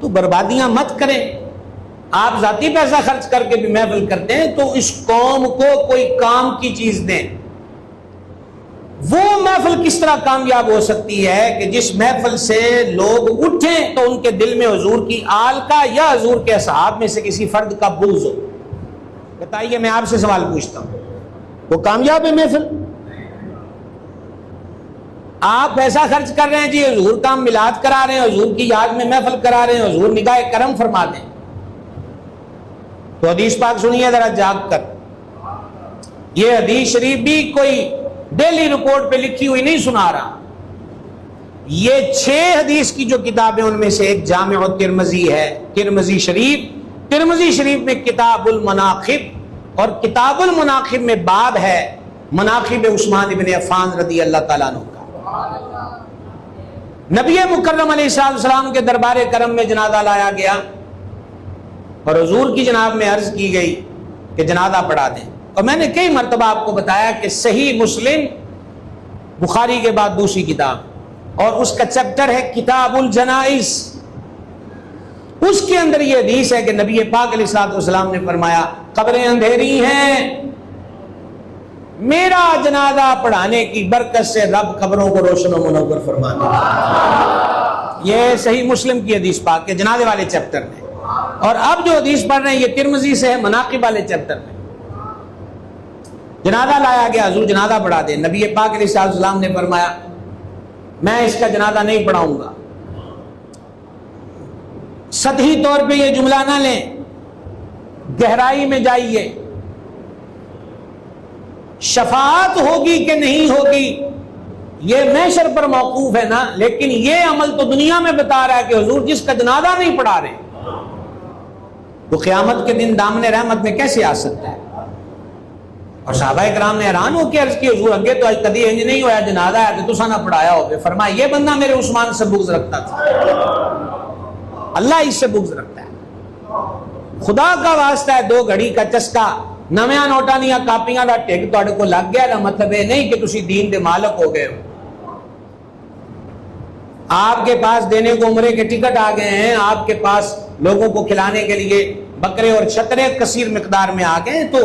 تو بربادیاں مت کریں. آپ ذاتی پیسہ خرچ کر کے بھی محفل کرتے ہیں تو اس قوم کو کوئی کام کی چیز دیں. وہ محفل کس طرح کامیاب ہو سکتی ہے کہ جس محفل سے لوگ اٹھیں تو ان کے دل میں حضور کی آل کا یا حضور کے اصحاب میں سے کسی فرد کا بغض ہو. بتائیے، میں آپ سے سوال پوچھتا ہوں، وہ کامیاب ہے محفل؟ آپ پیسہ خرچ کر رہے ہیں جی، حضور کا میلاد کرا رہے ہیں، حضور کی یاد میں محفل کرا رہے ہیں، حضور نگاہ کرم فرما دیں. تو حدیث پاک سنیے ذرا جاگ کر. یہ حدیث شریف بھی کوئی ڈیلی رپورٹ پہ لکھی ہوئی نہیں سنا رہا. یہ 6 حدیث کی جو کتابیں ان میں سے ایک جامع ترمذی ہے، ترمذی شریف میں کتاب المناقب، اور کتاب المناقب میں باب ہے مناقب عثمان ابن عفان رضی اللہ تعالیٰ عنہ کا. نبی مکرم علیہ السلام کے دربار کرم میں جنازہ لایا گیا اور حضور کی جناب میں عرض کی گئی کہ جنازہ پڑھا دیں. اور میں نے کئی مرتبہ آپ کو بتایا کہ صحیح مسلم بخاری کے بعد دوسری کتاب، اور اس کا چیپٹر ہے کتاب الجنائز. اس کے اندر یہ حدیث ہے کہ نبی پاک علیہ الصلوۃ والسلام نے فرمایا قبریں اندھیری ہیں، میرا جنازہ پڑھانے کی برکت سے رب قبروں کو روشن و منور فرماتا ہے. یہ صحیح مسلم کی حدیث پاک کے جنازے والے چیپٹر میں. اور اب جو حدیث پڑھ رہے ہیں یہ ترمذی سے ہے مناقب والے چیپٹر میں. جنازہ لایا گیا، حضور جنازہ پڑھا دے. نبی پاک علیہ السلام نے فرمایا میں اس کا جنازہ نہیں پڑھاؤں گا. سطحی طور پہ یہ جملہ نہ لیں، گہرائی میں جائیے. شفاعت ہوگی کہ نہیں ہوگی یہ محشر پر موقوف ہے نا، لیکن یہ عمل تو دنیا میں بتا رہا ہے کہ حضور جس کا جنازہ نہیں پڑھا رہے وہ قیامت کے دن دامن رحمت میں کیسے آ سکتا ہے. اور صحابہ کرام نے حیران ہو کے عرض کی حضور اگے تو کدی انج نہیں ہوا جنازہ ہے کہ تسا نہ پڑھایا ہو. فرمایا یہ بندہ میرے عثمان سے بغض رکھتا تھا، اللہ اس سے بغض رکھتا ہے. خدا کا واسطہ ہے 2 گھڑی کا چسکا نویاں نوٹاں دیاں کاپیاں دا ٹک تہاڈے کو لگ گیا نا، مطلب یہ نہیں کہ تسی دین دے مالک ہو گئے ہو. آپ کے پاس دینے کو عمرے کے ٹکٹ آ گئے ہیں، آپ کے پاس لوگوں کو کھلانے کے لیے بکرے اور چھترے کثیر مقدار میں آ گئے، تو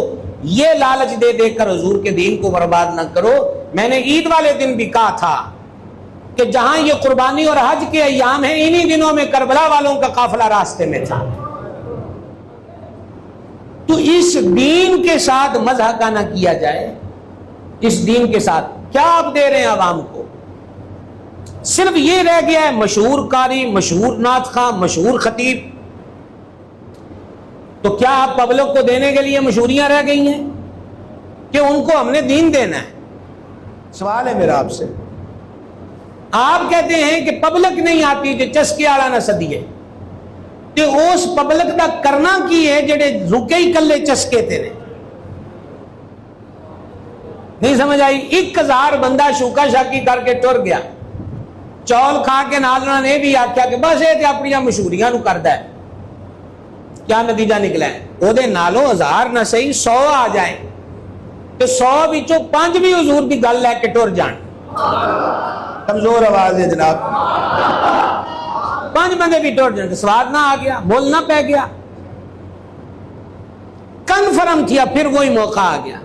یہ لالچ دے دے کر حضور کے دین کو برباد نہ کرو. میں نے عید والے دن بھی کہا تھا کہ جہاں یہ قربانی اور حج کے ایام ہیں انہی دنوں میں کربلا والوں کا قافلہ راستے میں تھا. تو اس دین کے ساتھ مزح کا نہ کیا جائے. اس دین کے ساتھ کیا آپ دے رہے ہیں عوام کو؟ صرف یہ رہ گیا ہے مشہور قاری، مشہور نعت خواں، مشہور خطیب. تو کیا آپ پبلک کو دینے کے لیے مشہوریاں رہ گئی ہیں کہ ان کو ہم نے دین دینا ہے؟ سوال ہے میرا آپ سے. آپ کہتے ہیں کہ پبلک نہیں آتی جو چسکے آڑا نہ سدیے، کہ اس پبلک دا کرنا کی ہے جڑے رکے ہی کلے چسکے تیرے. نہیں سمجھ آئی؟ 1000 بندہ شوکا شاکی کر کے ٹر گیا، چول کھا کے نالنا نے بھی آخیا کہ بس یہ اپنی مشہوریاں نو کردا ہے. کیا نتیجہ نکلا ہے؟ وہ دے نالوں 1000 نہ صحیح 100 آ جائیں تو 100 وچوں 5 بھی حضور کی گل لے کے ٹر جان. کمزور آواز ہے جناب. 5 بندے بھی ٹر جان، سواد نہ آ گیا، بولنا پہ گیا، کنفرم کیا، پھر وہی موقع آ گیا.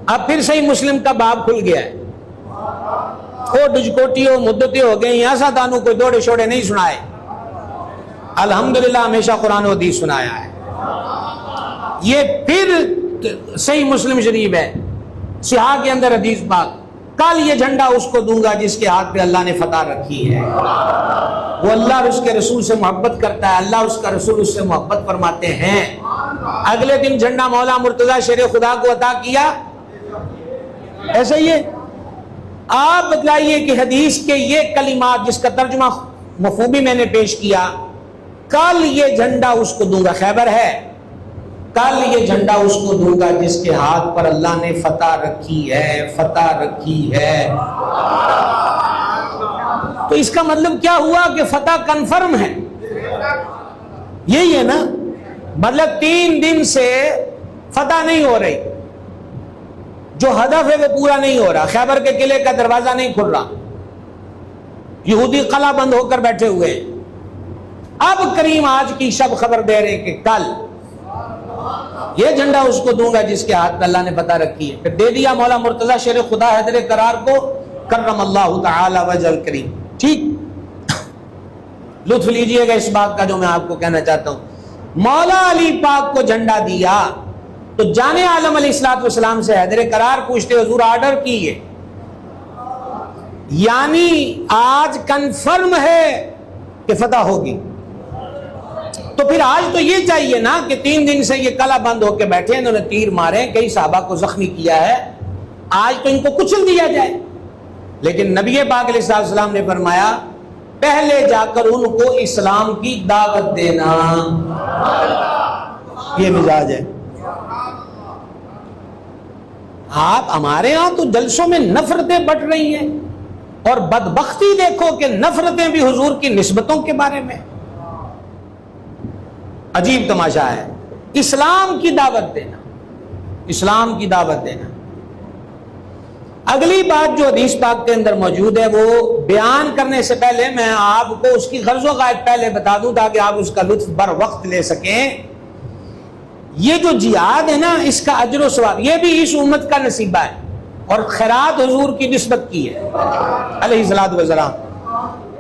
اب پھر صحیح مسلم کا باب کھل گیا ہے. وہ ڈجکوٹی ہو مدتی ہو گئی، ایسا دانو کوئی دوڑے شوڑے نہیں سنائے. الحمدللہ ہمیشہ قرآن و حدیث سنایا ہے. یہ پھر صحیح مسلم شریف ہے، صحاح کے اندر حدیث پاک، کل یہ جھنڈا اس کو دوں گا جس کے ہاتھ پہ اللہ نے فتح رکھی ہے. وہ اللہ اور اس کے رسول سے محبت کرتا ہے، اللہ اس کا رسول اس سے محبت فرماتے ہیں. اگلے دن جھنڈا مولا مرتضی شیر خدا کو عطا کیا. ایسا ہی ہے. آپ بتلائیے کہ حدیث کے یہ کلمات جس کا ترجمہ مفہومی میں نے پیش کیا، کل یہ جھنڈا اس کو دوں گا، خیبر ہے، کل یہ جھنڈا اس کو دوں گا جس کے ہاتھ پر اللہ نے فتح رکھی ہے، فتح رکھی ہے. تو اس کا مطلب کیا ہوا کہ فتح کنفرم ہے. یہی ہے نا مطلب. 3 دن سے فتح نہیں ہو رہی، جو ہدف ہے وہ پورا نہیں ہو رہا. خیبر کے قلعے کا دروازہ نہیں کھل رہا، یہودی قلعہ بند ہو کر بیٹھے ہوئے ہیں. اب کریم آج کی شب خبر دے رہے کہ کل یہ جھنڈا اس کو دوں گا جس کے ہاتھ میں اللہ نے پتہ رکھی ہے. پھر دے دیا مولا مرتضی شیر خدا حیدر کرار کو کرم اللہ تعالی وجہ الکریم. ٹھیک، لطف لیجئے گا اس بات کا جو میں آپ کو کہنا چاہتا ہوں. مولا علی پاک کو جھنڈا دیا تو جان عالم علیہ الصلوۃ والسلام سے حیدر کرار پوچھتے حضور آرڈر کیے، یعنی آج کنفرم ہے کہ فتح ہوگی. تو پھر آج تو یہ چاہیے نا کہ 3 دن سے یہ کلا بند ہو کے بیٹھے، انہوں نے تیر مارے، کئی صحابہ کو زخمی کیا ہے، آج تو ان کو کچل دیا جائے. لیکن نبی پاک علیہ السلام نے فرمایا پہلے جا کر ان کو اسلام کی دعوت دینا. یہ مزاج ہے. آپ ہمارے ہاں تو جلسوں میں نفرتیں بٹ رہی ہیں، اور بدبختی دیکھو کہ نفرتیں بھی حضور کی نسبتوں کے بارے میں. عجیب تماشا ہے. اسلام کی دعوت دینا، اسلام کی دعوت دینا. اگلی بات جو حدیث پاک کے اندر موجود ہے وہ بیان کرنے سے پہلے میں آپ کو اس کی غرض و غائب پہلے بتا دوں تاکہ آپ اس کا لطف بر وقت لے سکیں. یہ جو جہاد ہے نا، اس کا اجر و ثواب یہ بھی اس امت کا نصیبہ ہے، اور خیرات حضور کی نسبت کی ہے علیہ الصلوۃ والسلام.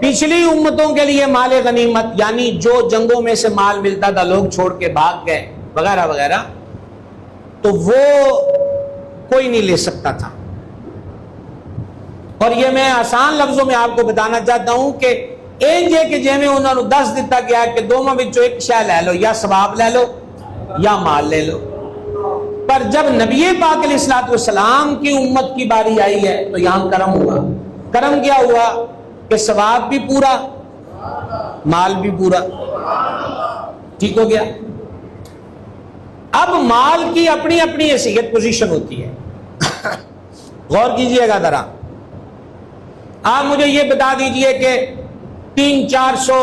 پچھلی امتوں کے لیے مال غنیمت، یعنی جو جنگوں میں سے مال ملتا تھا لوگ چھوڑ کے بھاگ گئے وغیرہ وغیرہ، تو وہ کوئی نہیں لے سکتا تھا. اور یہ میں آسان لفظوں میں آپ کو بتانا چاہتا ہوں کہ کہ جے میں انہوں نے 10 دیتا گیا کہ دونوں بچوں ایک شے لے لو، یا ثواب لے لو یا مال لے لو. پر جب نبی پاک علیہ الصلوۃ والسلام کی امت کی باری آئی ہے تو یہاں کرم ہوا. کرم کیا ہوا کہ ثواب بھی پورا، مال بھی پورا. ٹھیک ہو گیا. اب مال کی اپنی اپنی حیثیت پوزیشن ہوتی ہے. غور کیجئے گا ذرا. آپ مجھے یہ بتا دیجئے کہ 300-400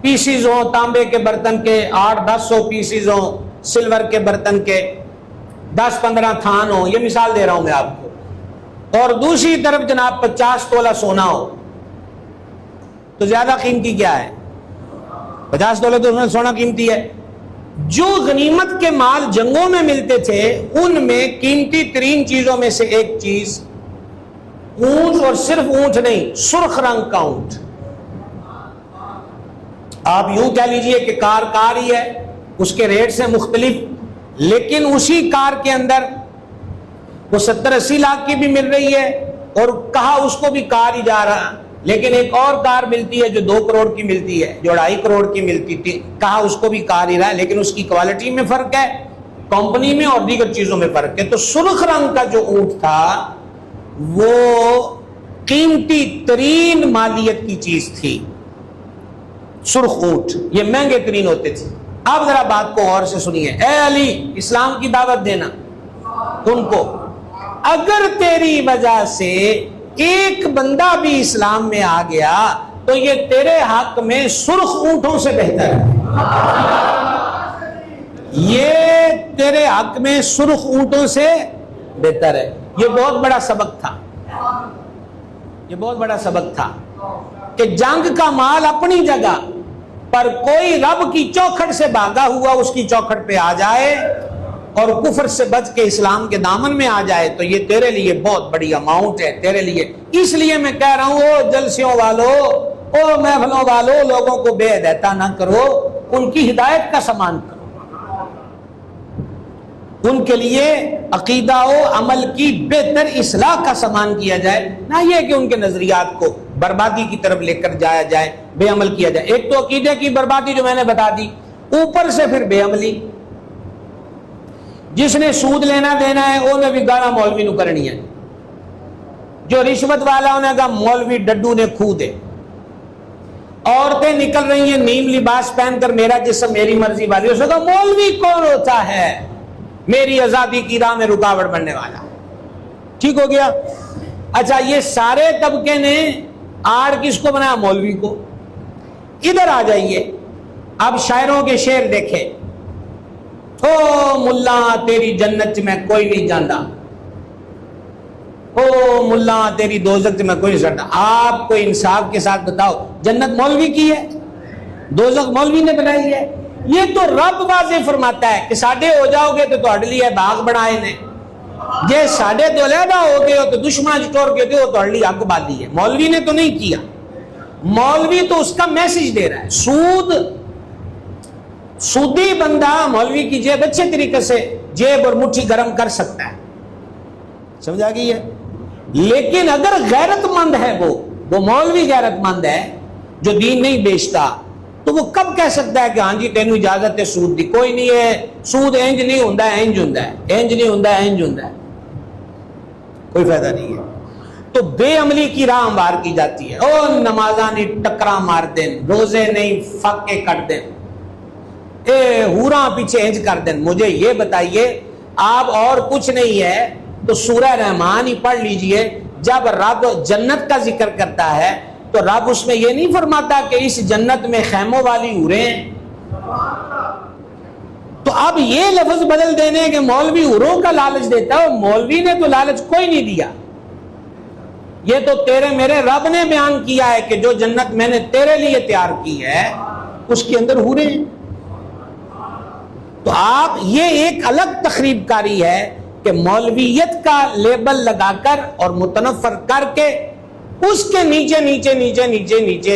پیسز ہوں تانبے کے برتن کے، 800-1000 پیسز ہوں سلور کے برتن کے، 10-15 تھان ہوں، یہ مثال دے رہا ہوں میں آپ کو، اور دوسری طرف جناب 50 تولہ سونا ہو، تو زیادہ قیمتی کیا ہے؟ 50 تولہ تو سونا قیمتی ہے. جو غنیمت کے مال جنگوں میں ملتے تھے ان میں قیمتی ترین چیزوں میں سے ایک چیز اونٹ، اور صرف اونٹ نہیں، سرخ رنگ کا اونٹ. آپ یوں کہہ لیجئے کہ کار ہی ہے، اس کے ریٹ سے مختلف، لیکن اسی کار کے اندر وہ 70-80 لاکھ کی بھی مل رہی ہے، اور کہا اس کو بھی کار ہی جا رہا، لیکن ایک اور کار ملتی ہے جو 2 کروڑ کی ملتی ہے، جو 2.5 کروڑ کی ملتی تھی، کہا اس کو بھی کار ہی رہا ہے، لیکن اس کی کوالٹی میں فرق ہے، کمپنی میں اور دیگر چیزوں میں فرق ہے. تو سرخ رنگ کا جو اونٹ تھا وہ قیمتی ترین مالیت کی چیز تھی. سرخ اونٹ یہ مہنگے ترین ہوتے تھے. اب ذرا بات کو اور سے سنیے. اے علی، اسلام کی دعوت دینا ان کو. اگر تیری وجہ سے ایک بندہ بھی اسلام میں آ گیا تو یہ تیرے حق میں سرخ اونٹوں سے بہتر ہے. یہ تیرے حق میں سرخ اونٹوں سے بہتر ہے. یہ بہت بڑا سبق تھا. یہ بہت بڑا سبق تھا کہ جنگ کا مال اپنی جگہ، پر کوئی رب کی چوکھٹ سے بھاگا ہوا اس کی چوکھٹ پہ آ جائے اور کفر سے بچ کے اسلام کے دامن میں آ جائے تو یہ تیرے لیے بہت بڑی اماؤنٹ ہے تیرے لیے. اس لیے میں کہہ رہا ہوں، او جلسوں والو، او محفلوں والو، لوگوں کو بے ہدایت نہ کرو، ان کی ہدایت کا سامان کرو. ان کے لیے عقیدہ و عمل کی بہتر اصلاح کا سامان کیا جائے، نہ یہ کہ ان کے نظریات کو بربادی کی طرف لے کر جایا جائے، بے عمل کیا جائے. ایک تو عقیدے کی بربادی جو میں نے بتا دی، اوپر سے پھر بے عملی. جس نے سود لینا دینا ہے انہیں بھی گالا مولوی نو کرنی ہے، جو رشوت والا انہیں کہا مولوی ڈڈو نے کھو دے. عورتیں نکل رہی ہیں نیم لباس پہن کر، میرا جسم میری مرضی والی، اس نے کہا مولوی کون ہوتا ہے میری آزادی کی راہ میں رکاوٹ بننے والا. ٹھیک ہو گیا. اچھا، یہ سارے طبقے نے آڑ کس کو بنایا؟ مولوی کو. ادھر آ جائیے، اب شاعروں کے شعر دیکھیں. او ملا تیری جنت میں کوئی نہیں جاندا، او ملا تیری دوزخ میں کوئی نہیں جاندا. آپ کو انصاف کے ساتھ بتاؤ، جنت مولوی کی ہے، دوزخ مولوی نے بنائی ہے. یہ تو رب واضح فرماتا ہے کہ ساڈے ہو جاؤ گے تو تہاڈے لیے باغ بنائے نے، جے ساڈے تو علیحدہ ہو گئے ہو تو دشمن چٹور کے ہو تہاڈے لیے اگ بالی ہے۔ مولوی نے تو نہیں کیا، مولوی تو اس کا میسج دے رہا ہے۔ سودی بندہ مولوی کی جیب اچھے طریقے سے جیب اور مٹھی گرم کر سکتا ہے، سمجھا گئی ہے، لیکن اگر غیرت مند ہے وہ مولوی غیرت مند ہے جو دین نہیں بیچتا، تو وہ کب کہہ سکتا ہے کہ ہاں جی تینوں اجازت ہے سود دی؟ کوئی نہیں ہے، سود انج نہیں ہوندا ہے، انج ہوندا ہے، انج نہیں ہوندا ہے، انج ہوندا ہے، کوئی فائدہ نہیں ہے۔ تو بے عملی کی راہ ہموار کی جاتی ہے، او نمازاں نہیں ٹکرا مار دیں، روزے نہیں فاقے کٹ دیں، اے ہوراں پیچھے انج کر دیں۔ مجھے یہ بتائیے، آپ اور کچھ نہیں ہے تو سورہ رحمان ہی پڑھ لیجئے، جب رب جنت کا ذکر کرتا ہے تو رب اس میں یہ نہیں فرماتا کہ اس جنت میں خیموں والی حوریں ہیں؟ تو اب یہ لفظ بدل دینے کہ مولوی حوروں کا لالچ دیتا ہے، مولوی نے تو لالچ کوئی نہیں دیا، یہ تو تیرے میرے رب نے بیان کیا ہے کہ جو جنت میں نے تیرے لیے تیار کی ہے اس کے اندر حوریں ہیں۔ تو آپ یہ ایک الگ تخریب کاری ہے کہ مولویت کا لیبل لگا کر اور متنفر کر کے اس کے نیچے نیچے نیچے نیچے نیچے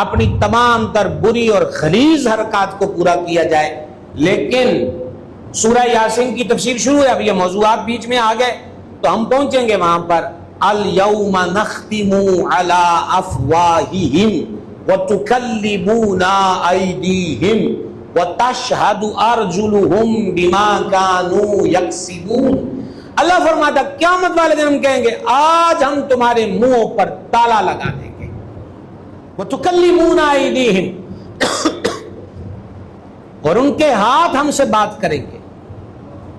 اپنی تمام تر بری اور خلیظ حرکات کو پورا کیا جائے۔ لیکن سورہ یاسین کی تفسیر شروع ہے، اب یہ موضوعات بیچ میں آ گئے تو ہم پہنچیں گے وہاں پر۔ الَّيَوْمَ نَخْتِمُ عَلَىٰ أَفْوَاهِهِمْ وَتُكَلِّمُونَا أَيْدِيهِمْ وَتَشْهَدُ أَرْجُلُهُمْ بِمَا كَانُوا يَكْسِبُونَ۔ اللہ فرماتا قیامت والے دن ہم کہیں گے آج ہم تمہارے منہوں پر تالا لگا دیں گے، وَتُكَلِّمُونَ أَيْدِيهِمْ، اور ان کے ہاتھ ہم سے بات کریں گے،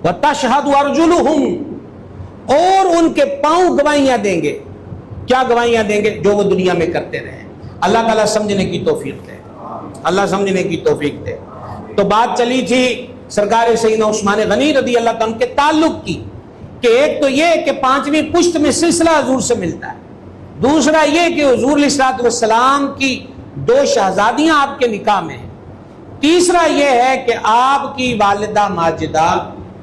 وَتَشْهَدُ أَرْجُلُهُمْ، اور ان کے پاؤں گواہیاں دیں گے۔ کیا گواہیاں دیں گے؟ جو وہ دنیا میں کرتے رہے۔ اللہ تعالیٰ سمجھنے کی توفیق دے، اللہ سمجھنے کی توفیق دے۔ تو بات چلی تھی سرکار سیدنا عثمان غنی رضی اللہ عنہ کے تعلق کی، کہ ایک تو یہ کہ 5ویں پشت میں سلسلہ حضور سے ملتا ہے، دوسرا یہ کہ حضور علیہ الصلوۃ والسلام کی 2 شہزادیاں آپ کے نکاح میں ہیں، تیسرا یہ ہے کہ آپ کی والدہ ماجدہ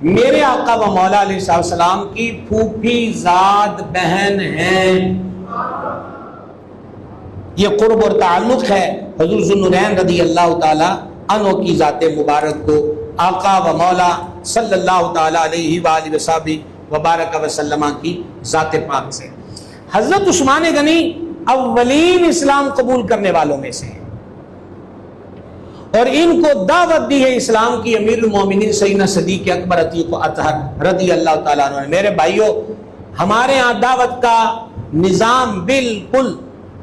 میرے آقا و مولا علیہ السلام کی پھوپھی زاد بہن ہیں۔ یہ قرب اور تعلق ہے حضور ذوالنورین رضی اللہ تعالی عنہ کی ذات مبارک کو آقا و مولا صلی اللہ تعالی علیہ وآلہ وصحبہ وبارک وسلم کی ذات پاک سے۔ حضرت عثمان غنی اولین اسلام قبول کرنے والوں میں سے ہیں، اور ان کو دعوت دی ہے اسلام کی امیر المومنین سیدنا صدیق اکبر عتیق اطہر رضی اللہ تعالیٰ عنہ نے۔ میرے بھائیوں، ہمارے ہاں دعوت کا نظام بالکل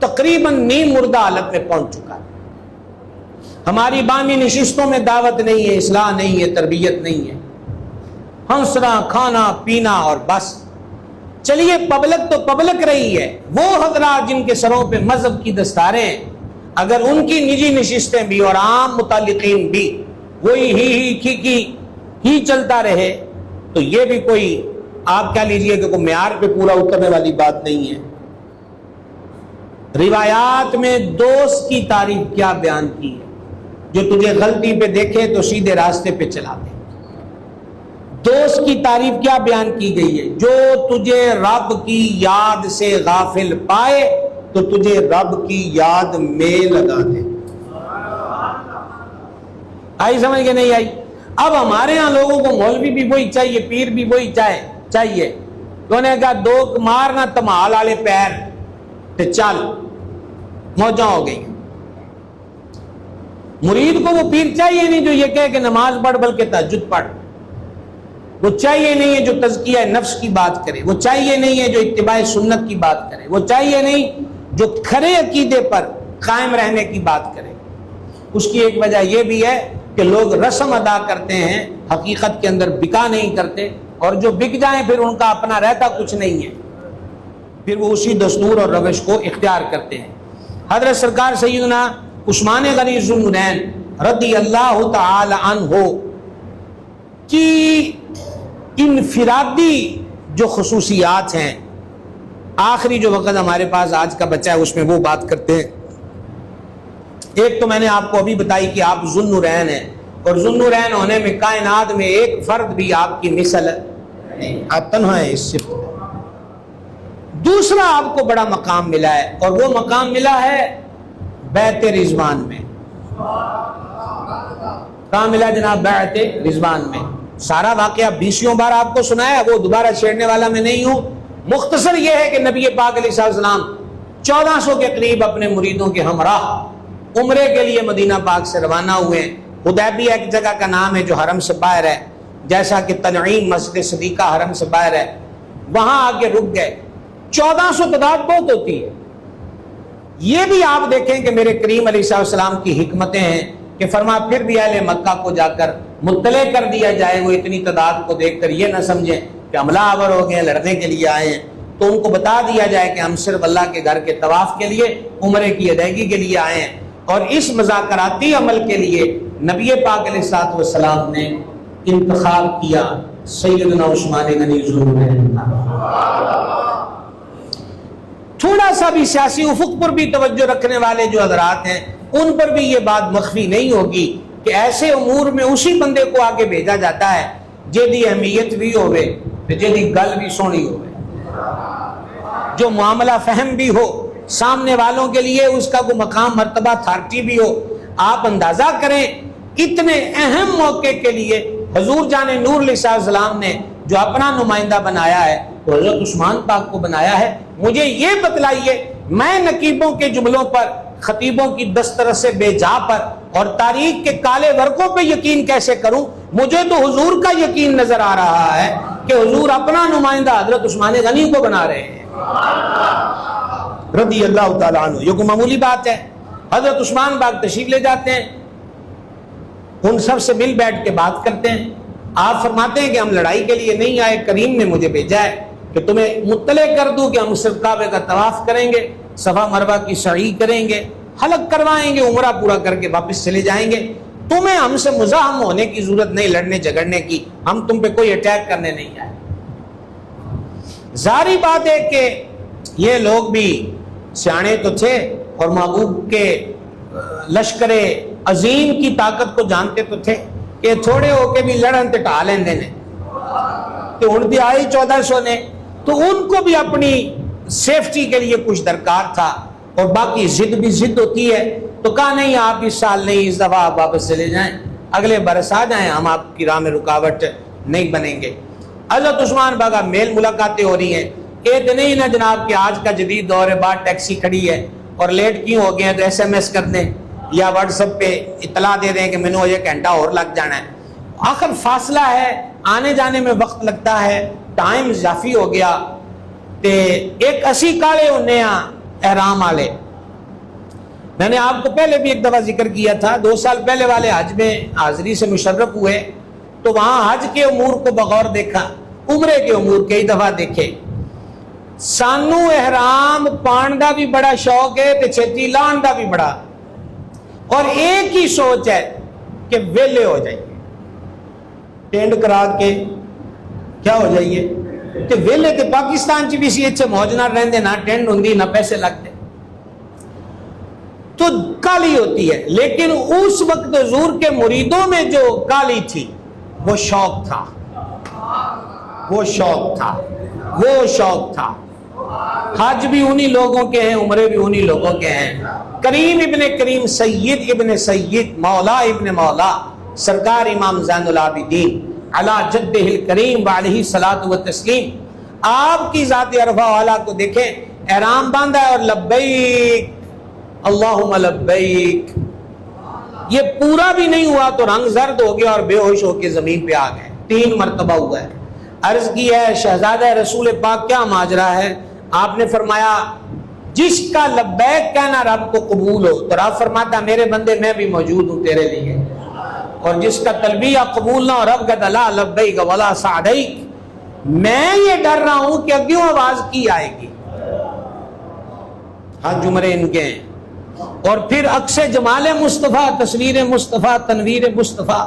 تقریباً نیم مردہ حالت میں پہنچ چکا ہے۔ ہماری بامی نشستوں میں دعوت نہیں ہے، اصلاح نہیں ہے، تربیت نہیں ہے، ہنسنا کھانا پینا اور بس۔ چلیے پبلک تو پبلک رہی ہے، وہ حضرات جن کے سروں پہ مذہب کی دستاریں ہیں، اگر ان کی نجی نشستیں بھی اور عام متعلقین بھی وہی ہی چلتا رہے تو یہ بھی کوئی آپ کہہ لیجئے کہ کوئی معیار پہ پورا اترنے والی بات نہیں ہے۔ روایات میں دوست کی تعریف کیا بیان کی ہے؟ جو تجھے غلطی پہ دیکھے تو سیدھے راستے پہ چلا دے۔ دوست کی تعریف کیا بیان کی گئی ہے؟ جو تجھے رب کی یاد سے غافل پائے تو تجھے رب کی یاد میں لگا دے۔ آئی سمجھ کے نہیں آئی؟ اب ہمارے ہاں لوگوں کو مولوی بھی وہی چاہیے، پیر بھی وہی چاہیے۔ تو نے کہا دو مارنا تمال والے پیر تے چل، موجاں ہو گئی۔ مرید کو وہ پیر چاہیے نہیں جو یہ کہے کہ نماز پڑھ بلکہ تہجد پڑھ، وہ چاہیے نہیں ہے جو تزکیہ نفس کی بات کرے، وہ چاہیے نہیں ہے جو اتباع سنت کی بات کرے، وہ چاہیے نہیں جو کھرے عقیدے پر قائم رہنے کی بات کرے۔ اس کی ایک وجہ یہ بھی ہے کہ لوگ رسم ادا کرتے ہیں، حقیقت کے اندر بکا نہیں کرتے، اور جو بک جائیں پھر ان کا اپنا رہتا کچھ نہیں ہے، پھر وہ اسی دستور اور روش کو اختیار کرتے ہیں۔ حضرت سرکار سیدنا عثمان غنی ذوالنورین رضی اللہ تعالی عنہ کی انفرادی جو خصوصیات ہیں، آخری جو وقت ہمارے پاس آج کا بچہ ہے اس میں وہ بات کرتے ہیں۔ ایک تو میں نے آپ کو ابھی بتائی کہ آپ ذوالنورین ہیں، اور ذوالنورین ہونے میں کائنات میں ایک فرد بھی آپ کی مثل نہیں، آپ تنہا ہے اس صفت میں۔ دوسرا آپ کو بڑا مقام ملا ہے، اور وہ مقام ملا ہے بیعت رضوان میں۔ کہاں ملا جناب؟ بیعت رضوان میں۔ سارا واقعہ 20 بار آپ کو سنایا، وہ دوبارہ چھیڑنے والا میں نہیں ہوں۔ مختصر یہ ہے کہ نبی پاک علیہ السلام 1400 کے قریب اپنے مریدوں کے ہمراہ عمرے کے لیے مدینہ پاک سے روانہ ہوئے۔ حدیبیہ ایک جگہ کا نام ہے جو حرم سے باہر ہے، جیسا کہ تنعیم مسجد صدیقہ حرم سے باہر ہے، وہاں آ کے رک گئے۔ 1400 تعداد بہت ہوتی ہے۔ یہ بھی آپ دیکھیں کہ میرے کریم علیہ السلام کی حکمتیں ہیں کہ فرما پھر بھی اہل مکہ کو جا کر مطلع کر دیا جائے، وہ اتنی تعداد کو دیکھ کر یہ نہ سمجھیں کہ حملہ آور ہو گئے، لڑنے کے لیے آئے ہیں، تو ان کو بتا دیا جائے کہ ہم صرف اللہ کے گھر کے طواف کے لیے، عمرے کی ادائیگی کے لیے آئے ہیں۔ اور اس مذاکراتی عمل کے لیے نبی پاک علیہ السلام نے انتخاب کیا سیدنا عثمان غنی ذوالنورین۔ تھوڑا سا بھی سیاسی افق پر بھی توجہ رکھنے والے جو حضرات ہیں ان پر بھی یہ بات مخفی نہیں ہوگی کہ ایسے امور میں اسی بندے کو آگے بھیجا جاتا ہے جیدی اہمیت بھی ہوئے، جیدی گل بھی سونی ہوئے، جو معاملہ فہم بھی ہو، سامنے والوں کے لیے اس کا کوئی مقام مرتبہ اتھارٹی بھی ہو۔ آپ اندازہ کریں اتنے اہم موقع کے لیے حضور جان نور علیہ السلام نے جو اپنا نمائندہ بنایا ہے تو حضرت عثمان پاک کو بنایا ہے۔ مجھے یہ بتلائیے میں نقیبوں کے جملوں پر، خطیبوں کی دسترس بے جا پر اور تاریخ کے کالے ورقوں پہ یقین کیسے کروں؟ مجھے تو حضور کا یقین نظر آ رہا ہے کہ حضور اپنا نمائندہ حضرت عثمان غنی کو بنا رہے ہیں رضی اللہ تعالیٰ عنہ۔ یہ کوئی معمولی بات ہے؟ حضرت عثمان پاک تشریف لے جاتے ہیں، ان سب سے مل بیٹھ کے بات کرتے ہیں۔ آپ فرماتے ہیں کہ ہم لڑائی کے لیے نہیں آئے، کریم نے مجھے بھیجا ہے کہ تمہیں مطلع کر دوں کہ ہم صرف کعبے کا طواف کریں گے، صفا مروہ کی سعی کریں گے، حلق کروائیں گے، عمرہ پورا کر کے واپس چلے جائیں گے۔ تمہیں ہم سے مزاحم ہونے کی ضرورت نہیں، لڑنے جھگڑنے کی، ہم تم پہ کوئی اٹیک کرنے نہیں آئے۔ ظاہری بات ہے کہ یہ لوگ بھی سیانے تو تھے اور محبوب کے لشکر عظیم کی طاقت کو جانتے تو تھے کہ تھوڑے ہو کے بھی لڑن تے ٹا لیندے نے، تو ان بھی آئی 1400 نے، تو ان کو بھی اپنی سیفٹی کے لیے کچھ درکار تھا، اور باقی ضد بھی ضد ہوتی ہے۔ تو کہا نہیں آپ اس سال نہیں، اس دفعہ آپ واپس چلے جائیں، اگلے برس آ جائیں، ہم آپ کی راہ میں رکاوٹ نہیں بنیں گے۔ حضرت عثمان باغا میل ملاقاتیں ہو رہی ہیں، یہ نہیں نا جناب کہ آج کا جدید دور ہے، بعد ٹیکسی کھڑی ہے اور لیٹ کیوں ہو گئے ہیں تو SMS کر دیں یا واٹس ایپ پہ اطلاع دے دیں کہ میں نے ایک گھنٹہ اور لگ جانا ہے۔ آخر فاصلہ ہے، آنے جانے میں وقت لگتا ہے، ٹائم اضافی ہو گیا، تے ایک اسی کالے ہونے احرام والے۔ میں نے آپ کو پہلے بھی ایک دفعہ ذکر کیا تھا، 2 سال پہلے والے حج میں حاضری سے مشرف ہوئے تو وہاں حج کے امور کو بغور دیکھا، عمرے کے امور کئی دفعہ دیکھے۔ سانو احرام پان دا بھی بڑا شوق ہے تے چھتی لان دا بھی بڑا، اور ایک ہی سوچ ہے کہ ویلے ہو جائیے، ٹینڈ کرا کے کیا ہو جائیے کہ ویلے تے پاکستان چ بھی سی اچھے موج نہ رہندے، نہ ٹینڈ ہوندی نہ پیسے لگتے، تو کالی ہوتی ہے۔ لیکن اس وقت حضور کے مریدوں میں جو کالی تھی وہ شوق تھا، وہ شوق تھا، وہ شوق تھا۔ حج بھی انہی لوگوں کے ہیں، عمرے بھی انہی لوگوں کے ہیں۔ کریم ابن کریم، سید ابن سید، مولا ابن مولا، سرکار امام زین العابدین علی جدہ الکریم وعلیہ الصلاۃ والتسلیم، آپ کی ذات عرفہ والا کو دیکھیں، احرام باندھا ہے اور لبیک اللہم لبیک، یہ پورا بھی نہیں ہوا تو رنگ زرد ہو گیا اور بے ہوش ہو کے زمین پہ آ گئے۔ 3 مرتبہ ہوا ہے۔ عرض کی ہے شہزادہ رسول پاک کیا ماجرا ہے؟ آپ نے فرمایا جس کا لبیک کہنا رب کو قبول ہو تو رب فرماتا میرے بندے میں بھی موجود ہوں تیرے لیے، اور جس کا تلبیہ قبول نہ ہو رب کہتا لا لبیک ولا سعدیک، میں یہ ڈر رہا ہوں کہ کیوں آواز کی آئے گی۔ حج عمرے ان کے ہیں، اور پھر عکس جمال مصطفیٰ، تصویر مصطفیٰ، تنویر مصطفیٰ،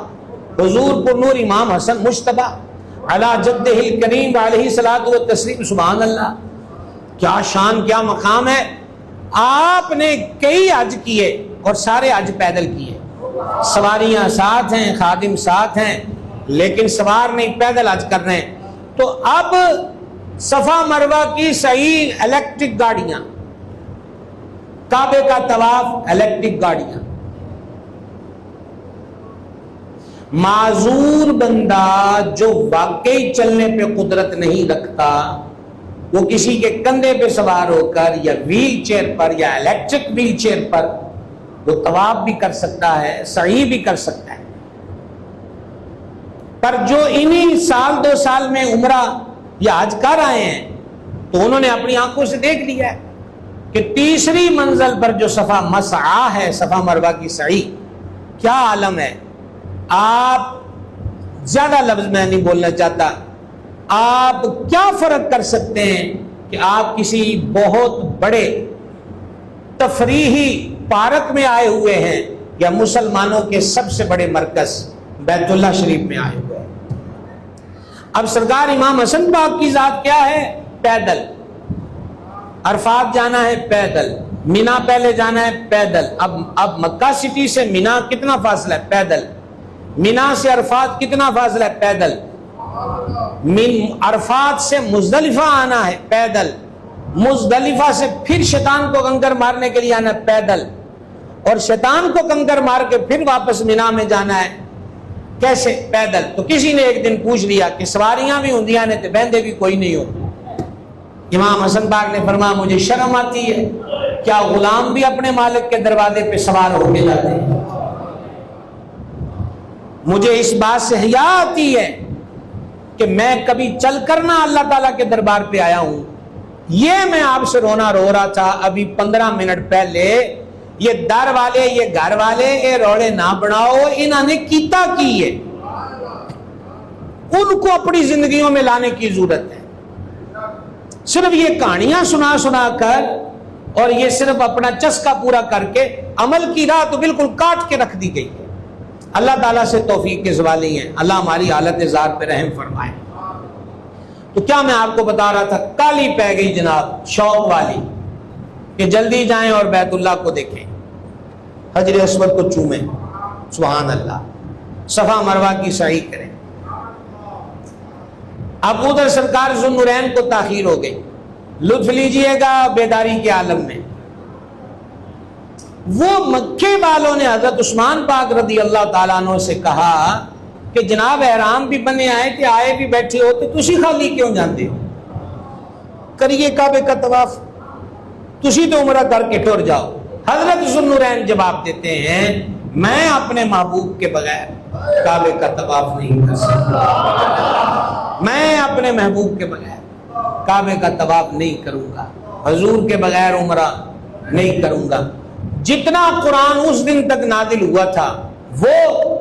حضور پر نور امام حسن مصطفیٰ علی جدہ الکریم علیہ الصلاۃ والتسلیم۔ سبحان اللہ، کیا شان، کیا مقام ہے۔ آپ نے کئی حج کیے اور سارے حج پیدل کیے، سواریاں ساتھ ہیں، خادم ساتھ ہیں، لیکن سوار نہیں، پیدل حج کر رہے ہیں۔ تو اب صفا مروہ کی صحیح الیکٹرک گاڑیاں، کعبے کا طواف الیکٹرک گاڑیاں۔ معذور بندہ جو واقعی چلنے پہ قدرت نہیں رکھتا، وہ کسی کے کندھے پہ سوار ہو کر یا ویل چیئر پر یا الیکٹرک ویل چیئر پر وہ طواف بھی کر سکتا ہے، سعی بھی کر سکتا ہے۔ پر جو انہی سال 2 سال میں عمرہ یا حج کر آئے ہیں تو انہوں نے اپنی آنکھوں سے دیکھ لیا ہے کہ تیسری منزل پر جو صفا مسعی ہے، صفا مروہ کی سعی، کیا عالم ہے۔ آپ زیادہ لفظ میں نہیں بولنا چاہتا، آپ کیا فرق کر سکتے ہیں کہ آپ کسی بہت بڑے تفریحی پارک میں آئے ہوئے ہیں یا مسلمانوں کے سب سے بڑے مرکز بیت اللہ شریف میں آئے ہوئے ہیں۔ اب سرکار امام حسن پاک کی ذات کیا ہے؟ پیدل عرفات جانا ہے، پیدل مینا پہلے جانا ہے، پیدل۔ اب مکہ سٹی سے مینا کتنا فاصلہ ہے؟ پیدل۔ مینا سے عرفات کتنا فاصلہ ہے؟ پیدل۔ عرفات سے مزدلفہ آنا ہے، پیدل۔ مزدلفہ سے پھر شیطان کو کنکر مارنے کے لیے آنا ہے، پیدل، اور شیطان کو کنکر مار کے پھر واپس مینا میں جانا ہے، کیسے؟ پیدل۔ تو کسی نے ایک دن پوچھ لیا کہ سواریاں بھی ہوندیاں نے تے بہندے بھی کوئی نہیں ہوتے۔ امام حسن پاک نے فرمایا مجھے شرم آتی ہے، کیا غلام بھی اپنے مالک کے دروازے پہ سوار ہو کے جاتے ہیں؟ مجھے اس بات سے حیا آتی ہے کہ میں کبھی چل کر نہ اللہ تعالیٰ کے دربار پہ آیا ہوں۔ یہ میں آپ سے رونا رو رہا تھا ابھی 15 منٹ پہلے، یہ در والے، یہ گھر والے، یہ روڑے نہ بناؤ، انہوں نے کیتا کی ہے، ان کو اپنی زندگیوں میں لانے کی ضرورت ہے۔ صرف یہ کہانیاں سنا سنا کر اور یہ صرف اپنا چسکا پورا کر کے عمل کی راہ تو بالکل کاٹ کے رکھ دی گئی ہے۔ اللہ تعالیٰ سے توفیق کے سوالی ہیں، اللہ ہماری حالت زار پہ رحم فرمائے۔ تو کیا میں آپ کو بتا رہا تھا، کالی پہ گئی جناب شوق والی کہ جلدی جائیں اور بیت اللہ کو دیکھیں، حجر اسود کو چومیں، سبحان اللہ، صفا مروہ کی سعی کریں۔ اب ادھر سرکار ذوالنورین کو تاخیر ہو گئی، لطف لیجئے گا بیداری کے عالم میں۔ وہ مکے والوں نے حضرت عثمان پاک رضی اللہ تعالیٰ عنہ سے کہا کہ جناب احرام بھی بنے آئے کہ آئے بھی بیٹھے ہو تو تسی خالی کیوں جاندے ہو؟ کریے کعبے کا طواف، تسی تو عمرہ کر کے ٹر جاؤ۔ حضرت ذوالنورین جواب دیتے ہیں میں اپنے محبوب کے بغیر کعبے کا طواف نہیں کر سکتا، میں اپنے محبوب کے بغیر کعبے کا طواف نہیں کروں گا، حضور کے بغیر عمرہ نہیں کروں گا۔ جتنا قرآن اس دن تک نازل ہوا تھا وہ،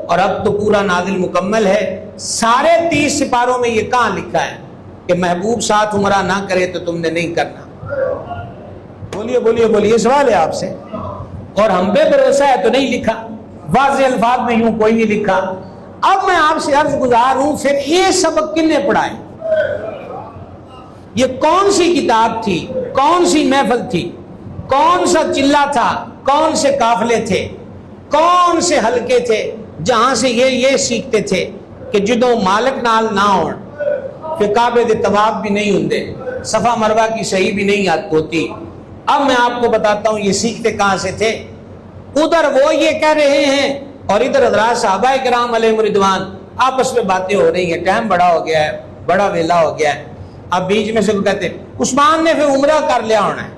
اور اب تو پورا نازل مکمل ہے، سارے 30 سپاروں میں یہ کہاں لکھا ہے کہ محبوب ساتھ عمرہ نہ کرے تو تم نے نہیں کرنا؟ بولیے بولیے بولیے، سوال ہے آپ سے، اور ہم پہ بھروسہ ہے تو نہیں لکھا، واضح الفاظ میں یوں کوئی نہیں لکھا۔ اب میں آپ سے عرض گزار ہوں، پھر یہ سبق کن نے پڑھائے؟ یہ کون سی کتاب تھی؟ کون سی محفل تھی؟ کون سا چلہ تھا؟ کون سے قافلے تھے؟ کون سے حلقے تھے جہاں سے یہ سیکھتے تھے کہ جدوں مالک نال نہ ہون کہ کعبے دے طواف بھی نہیں ہوندے، صفا مروہ کی صحیح بھی نہیں یاد ہوتی؟ اب میں آپ کو بتاتا ہوں یہ سیکھتے کہاں سے تھے۔ ادھر وہ یہ کہہ رہے ہیں اور ادھر حضرات صحابہ کرام علیہم رضوان آپس میں باتیں ہو رہی ہیں، ٹائم بڑا ہو گیا ہے، بڑا ویلا ہو گیا ہے۔ اب بیچ میں سے کہتے ہیں عثمان نے پھر عمرہ کر لیا ہونا ہے،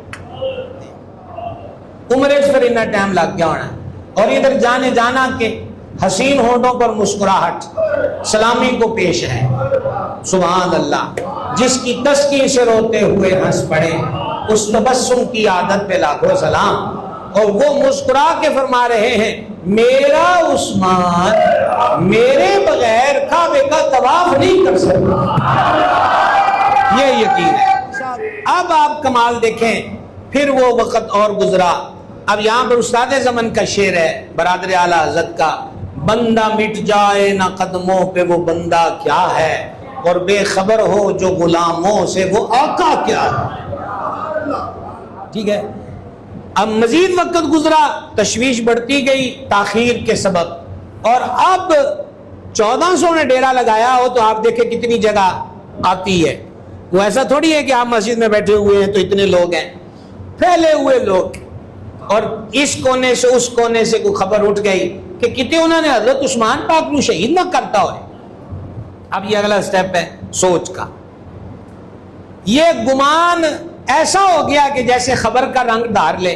عمرے سے پھر اتنا ٹائم لگ گیا ہونا ہے، اور ادھر جانے جانا کہ حسین ہونٹوں پر مسکراہٹ سلامی کو پیش ہے۔ سبحان اللہ، جس کی تسکین سے روتے ہوئے ہنس پڑے اس تبسم کی عادت پہ لاکھوں سلام۔ اور وہ مسکرا کے فرما رہے ہیں میرا عثمان میرے بغیر کعبے کا طواف نہیں کر سکتا، یہ یقین ہے۔ اب آپ کمال دیکھیں، پھر وہ وقت اور گزرا۔ اب یہاں پر استاد زمن کا شعر ہے برادر اعلیٰ حضرت کا، بندہ مٹ جائے نہ قدموں پہ وہ بندہ کیا ہے، اور بے خبر ہو جو غلاموں سے وہ آقا کیا ہے۔ ٹھیک ہے، اب مزید وقت گزرا، تشویش بڑھتی گئی تاخیر کے سبب، اور اب 1400 نے ڈیرا لگایا ہو تو آپ دیکھیں کتنی جگہ آتی ہے. وہ ایسا تھوڑی ہے کہ آپ مسجد میں بیٹھے ہوئے ہیں تو اتنے لوگ ہیں، پھیلے ہوئے لوگ، اور اس کونے سے اس کونے سے کوئی خبر اٹھ گئی کہ کتنے انہوں نے حضرت عثمان پاک کو شہید نہ کرتا ہوئے. اب یہ اگلا سٹیپ ہے سوچ کا. یہ گمان ایسا ہو گیا کہ جیسے خبر کا رنگ دھار لے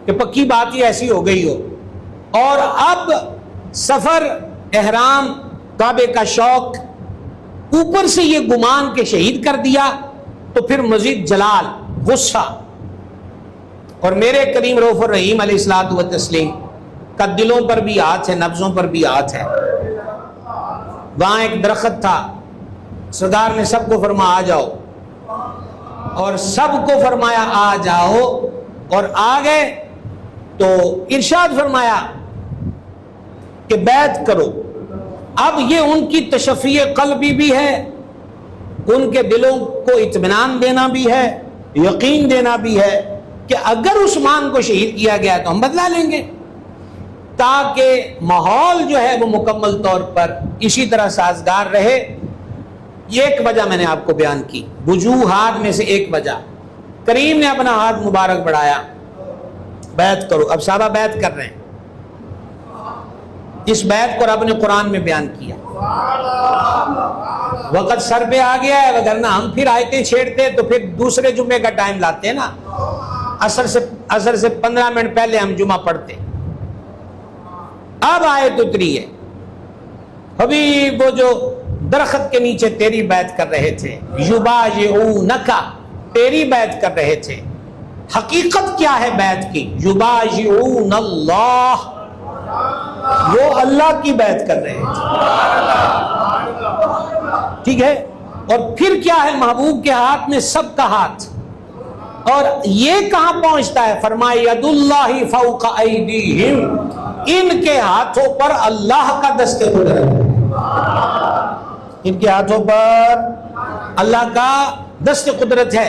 کہ پکی بات ہی ایسی ہو گئی ہو، اور اب سفر، احرام، کعبے کا شوق، اوپر سے یہ گمان کے شہید کر دیا، تو پھر مزید جلال، غصہ. اور میرے کریم رؤوف الرحیم علیہ الصلوۃ والتسلیم کا دلوں پر بھی ہاتھ ہے، نبضوں پر بھی ہاتھ ہے. وہاں ایک درخت تھا، سردار نے سب کو فرمایا آ جاؤ، اور سب کو فرمایا آ جاؤ، اور آ گئے تو ارشاد فرمایا کہ بیعت کرو. اب یہ ان کی تشفی قلبی بھی ہے، ان کے دلوں کو اطمینان دینا بھی ہے، یقین دینا بھی ہے کہ اگر عثمان کو شہید کیا گیا تو ہم بدلا لیں گے، تاکہ ماحول جو ہے وہ مکمل طور پر اسی طرح سازگار رہے. یہ ایک وجہ میں نے آپ کو بیان کی، وجوہات میں سے ایک وجہ. کریم نے اپنا ہاتھ مبارک بڑھایا، بیعت کرو. اب صحابہ بیعت کر رہے ہیں. اس بیعت کو رب نے قرآن میں بیان کیا. وقت سر پہ آ گیا ہے، وگرنہ ہم پھر آیتیں چھیڑتے تو پھر دوسرے جمعے کا ٹائم لاتے ہیں نا، عصر سے 15 منٹ پہلے ہم جمعہ پڑھتے. اب آیت اتری ہے، حبیب وہ جو درخت کے نیچے تیری بیعت کر رہے تھے، یبایعونک، تیری بیعت کر رہے تھے. حقیقت کیا ہے بیعت کی؟ یبایعون اللہ، وہ اللہ کی بیعت کر رہے تھے. ٹھیک ہے. اور پھر کیا ہے؟ محبوب کے ہاتھ میں سب کا ہاتھ. اور یہ کہاں پہنچتا ہے؟ فرمایا ید اللہ فوق ایدیہم، ان کے ہاتھوں پر اللہ کا دست قدرت، ان کے ہاتھوں پر اللہ کا دست قدرت ہے.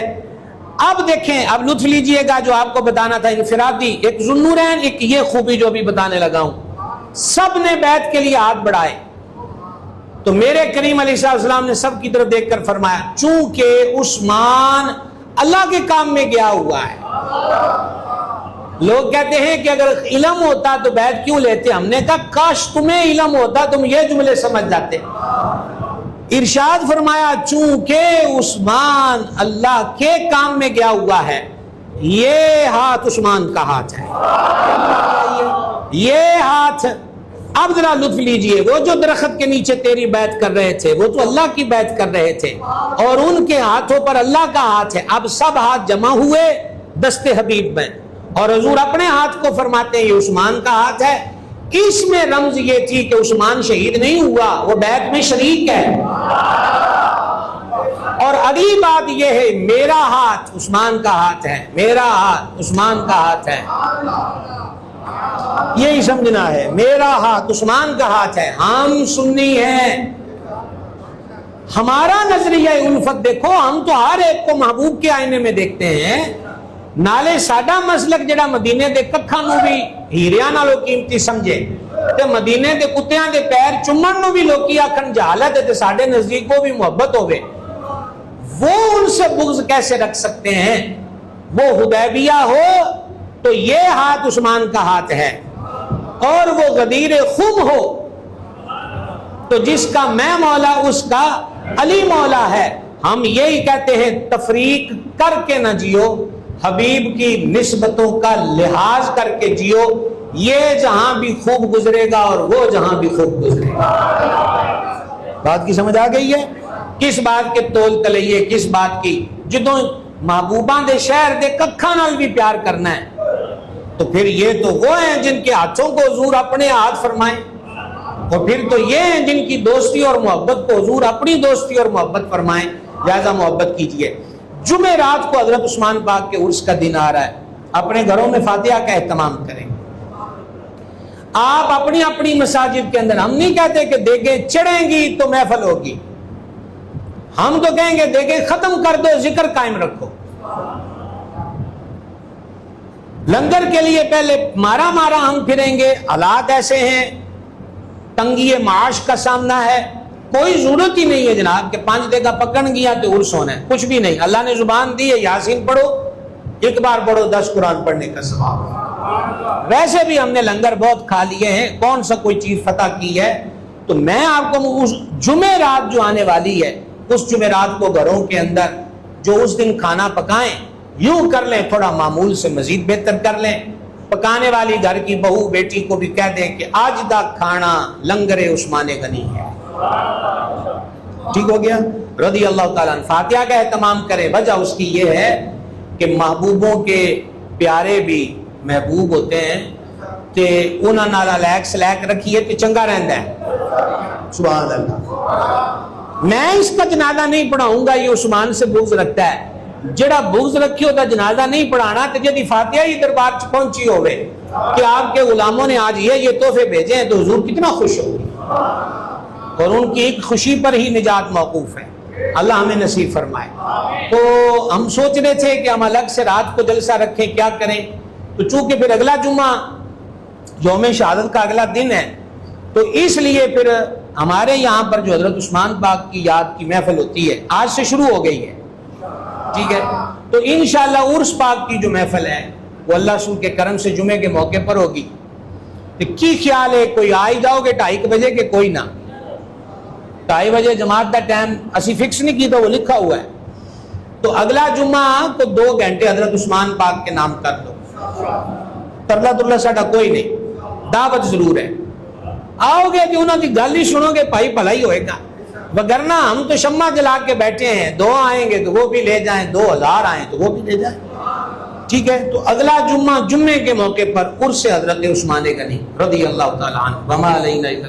اب دیکھیں، اب لطف لیجئے گا جو آپ کو بتانا تھا انفرادی، ایک ذوالنورین، ایک یہ خوبی جو بھی بتانے لگا ہوں. سب نے بیعت کے لیے ہاتھ بڑھائے تو میرے کریم علیہ السلام نے سب کی طرف دیکھ کر فرمایا چونکہ عثمان اللہ کے کام میں گیا ہوا ہے. لوگ کہتے ہیں کہ اگر علم ہوتا تو بیعت کیوں لیتے؟ ہم نے کہا کاش تمہیں علم ہوتا، تم یہ جملے سمجھ جاتے. ارشاد فرمایا چونکہ عثمان اللہ کے کام میں گیا ہوا ہے، یہ ہاتھ عثمان کا ہاتھ ہے، یہ ہاتھ. اب ذرا لطف لیجئے، وہ جو درخت کے نیچے تیری بیعت کر رہے تھے وہ تو اللہ کی بیعت کر رہے تھے، اور ان کے ہاتھوں پر اللہ کا ہاتھ ہے. اب سب ہاتھ جمع ہوئے دست حبیب میں، اور حضور اپنے ہاتھ کو فرماتے ہیں یہ عثمان کا ہاتھ ہے. اس میں رمز یہ تھی کہ عثمان شہید نہیں ہوا، وہ بیعت میں شریک ہے. اور اگلی بات یہ ہے میرا ہاتھ عثمان کا ہاتھ ہے، میرا ہاتھ عثمان کا ہاتھ ہے، یہی سمجھنا ہے. میرا ہاتھ عثمان کا ہاتھ ہے. ہم سنی ہیں، ہمارا نظریہ الفت دیکھو، ہم تو ہر ایک کو محبوب کے آئینے میں دیکھتے ہیں. نالے ساڈا مسلک جڑا مدینے دے ککھاں نو بھی ہیریاں نالوں قیمتی سمجھے تے مدینے دے کتیاں دے پیر چومن نو بھی لوکی آکھن جہالت ہے تے ساڈے نزدیک کو بھی محبت ہوے، وہ ان سے بغض کیسے رکھ سکتے ہیں؟ وہ حدیبیہ ہو تو یہ ہاتھ عثمان کا ہاتھ ہے، اور وہ غدیر خم ہو تو جس کا میں مولا اس کا علی مولا ہے. ہم یہی کہتے ہیں تفریق کر کے نہ جیو، حبیب کی نسبتوں کا لحاظ کر کے جیو. یہ جہاں بھی خوب گزرے گا اور وہ جہاں بھی خوب گزرے گا. بات کی سمجھ آ گئی ہے؟ کس بات کے تول تلئیے، کس بات کی جدوں محبوباں دے شہر دے ککھاں نال بھی پیار کرنا ہے تو پھر یہ تو وہ ہیں جن کے ہاتھوں کو حضور اپنے ہاتھ فرمائیں، اور پھر تو یہ ہیں جن کی دوستی اور محبت کو حضور اپنی دوستی اور محبت فرمائیں. لہذا محبت کیجئے. جمعرات کو حضرت عثمان پاک کے عرس کا دن آ رہا ہے، اپنے گھروں میں فاتحہ کا اہتمام کریں. آپ اپنی اپنی مساجد کے اندر، ہم نہیں کہتے کہ دیگیں چڑھیں گی تو محفل ہوگی، ہم تو کہیں گے دیگیں ختم کر دو، ذکر قائم رکھو. لنگر کے لیے پہلے مارا مارا ہم پھریں گے، حالات ایسے ہیں، تنگی معاش کا سامنا ہے، کوئی ضرورت ہی نہیں ہے جناب کہ 5 جگہ پکڑ گیا تو عرس ہونا ہے، کچھ بھی نہیں. اللہ نے زبان دی ہے، یاسین پڑھو، ایک بار پڑھو 10 قرآن پڑھنے کا ثواب ہے. ویسے بھی ہم نے لنگر بہت کھا لیے ہیں، کون سا کوئی چیز فتح کی ہے. تو میں آپ کو اس جمعرات جو آنے والی ہے، اس جمعرات کو گھروں کے اندر جو اس دن کھانا پکائیں یوں کر لیں، تھوڑا معمول سے مزید بہتر کر لیں. پکانے والی گھر کی بہو بیٹی کو بھی کہہ دیں کہ آج دا کھانا لنگر عثمان غنی ہے. ٹھیک ہو گیا. رضی اللہ تعالیٰ عنہ. فاتحہ کا اہتمام کریں. وجہ اس کی یہ ہے کہ محبوبوں کے پیارے بھی محبوب ہوتے ہیں کہ انہاں نالا لیک سلیک رکھیے تو چنگا رہندا ہے. سبحان اللہ. میں اس کا جنازہ نہیں پڑھاؤں گا، یہ عثمان سے بغض رکھتا ہے. جڑا بغض رکھی ہوتا جنازہ نہیں پڑھانا تو جدی فاتحہ ہی دربار چ پہنچی ہوئے کہ آپ کے غلاموں نے آج یہ تحفے بھیجے ہیں تو حضور کتنا خوش ہوگی، اور ان کی ایک خوشی پر ہی نجات موقوف ہے. اللہ ہمیں نصیب فرمائے. تو ہم سوچ رہے تھے کہ ہم الگ سے رات کو جلسہ رکھیں، کیا کریں. تو چونکہ پھر اگلا جمعہ یوم شہادت کا اگلا دن ہے، تو اس لیے پھر ہمارے یہاں پر جو حضرت عثمان پاک کی یاد کی محفل ہوتی ہے آج سے شروع ہو گئی ہے. ٹھیک ہے. تو انشاءاللہ عرس پاک کی جو محفل ہے وہ اللہ رسول کے کرم سے جمعے کے موقع پر ہوگی. تو کی خیال ہے کوئی آئی جاؤ گے 2:30 بجے کے کوئی نہ؟ 2:30 بجے جماعت کا ٹائم اسی فکس نہیں کی، تو وہ لکھا ہوا ہے. تو اگلا جمعہ کو 2 گھنٹے حضرت عثمان پاک کے نام کر دو. ترلا ترلا ساڈا کوئی نہیں، دعوت ضرور ہے. آؤ گے کہ انہوں کی گل ہی سنو گے، بھائی بھلائی ہوئے گا. وگرنہ ہم تو شمع جلا کے بیٹھے ہیں، 2 آئیں گے تو وہ بھی لے جائیں، 2000 آئیں تو وہ بھی لے جائیں. ٹھیک ہے. تو اگلا جمعہ جمعے کے موقع پر عرس حضرت عثمان غنی رضی اللہ تعالیٰ عنہ. وما علینا الا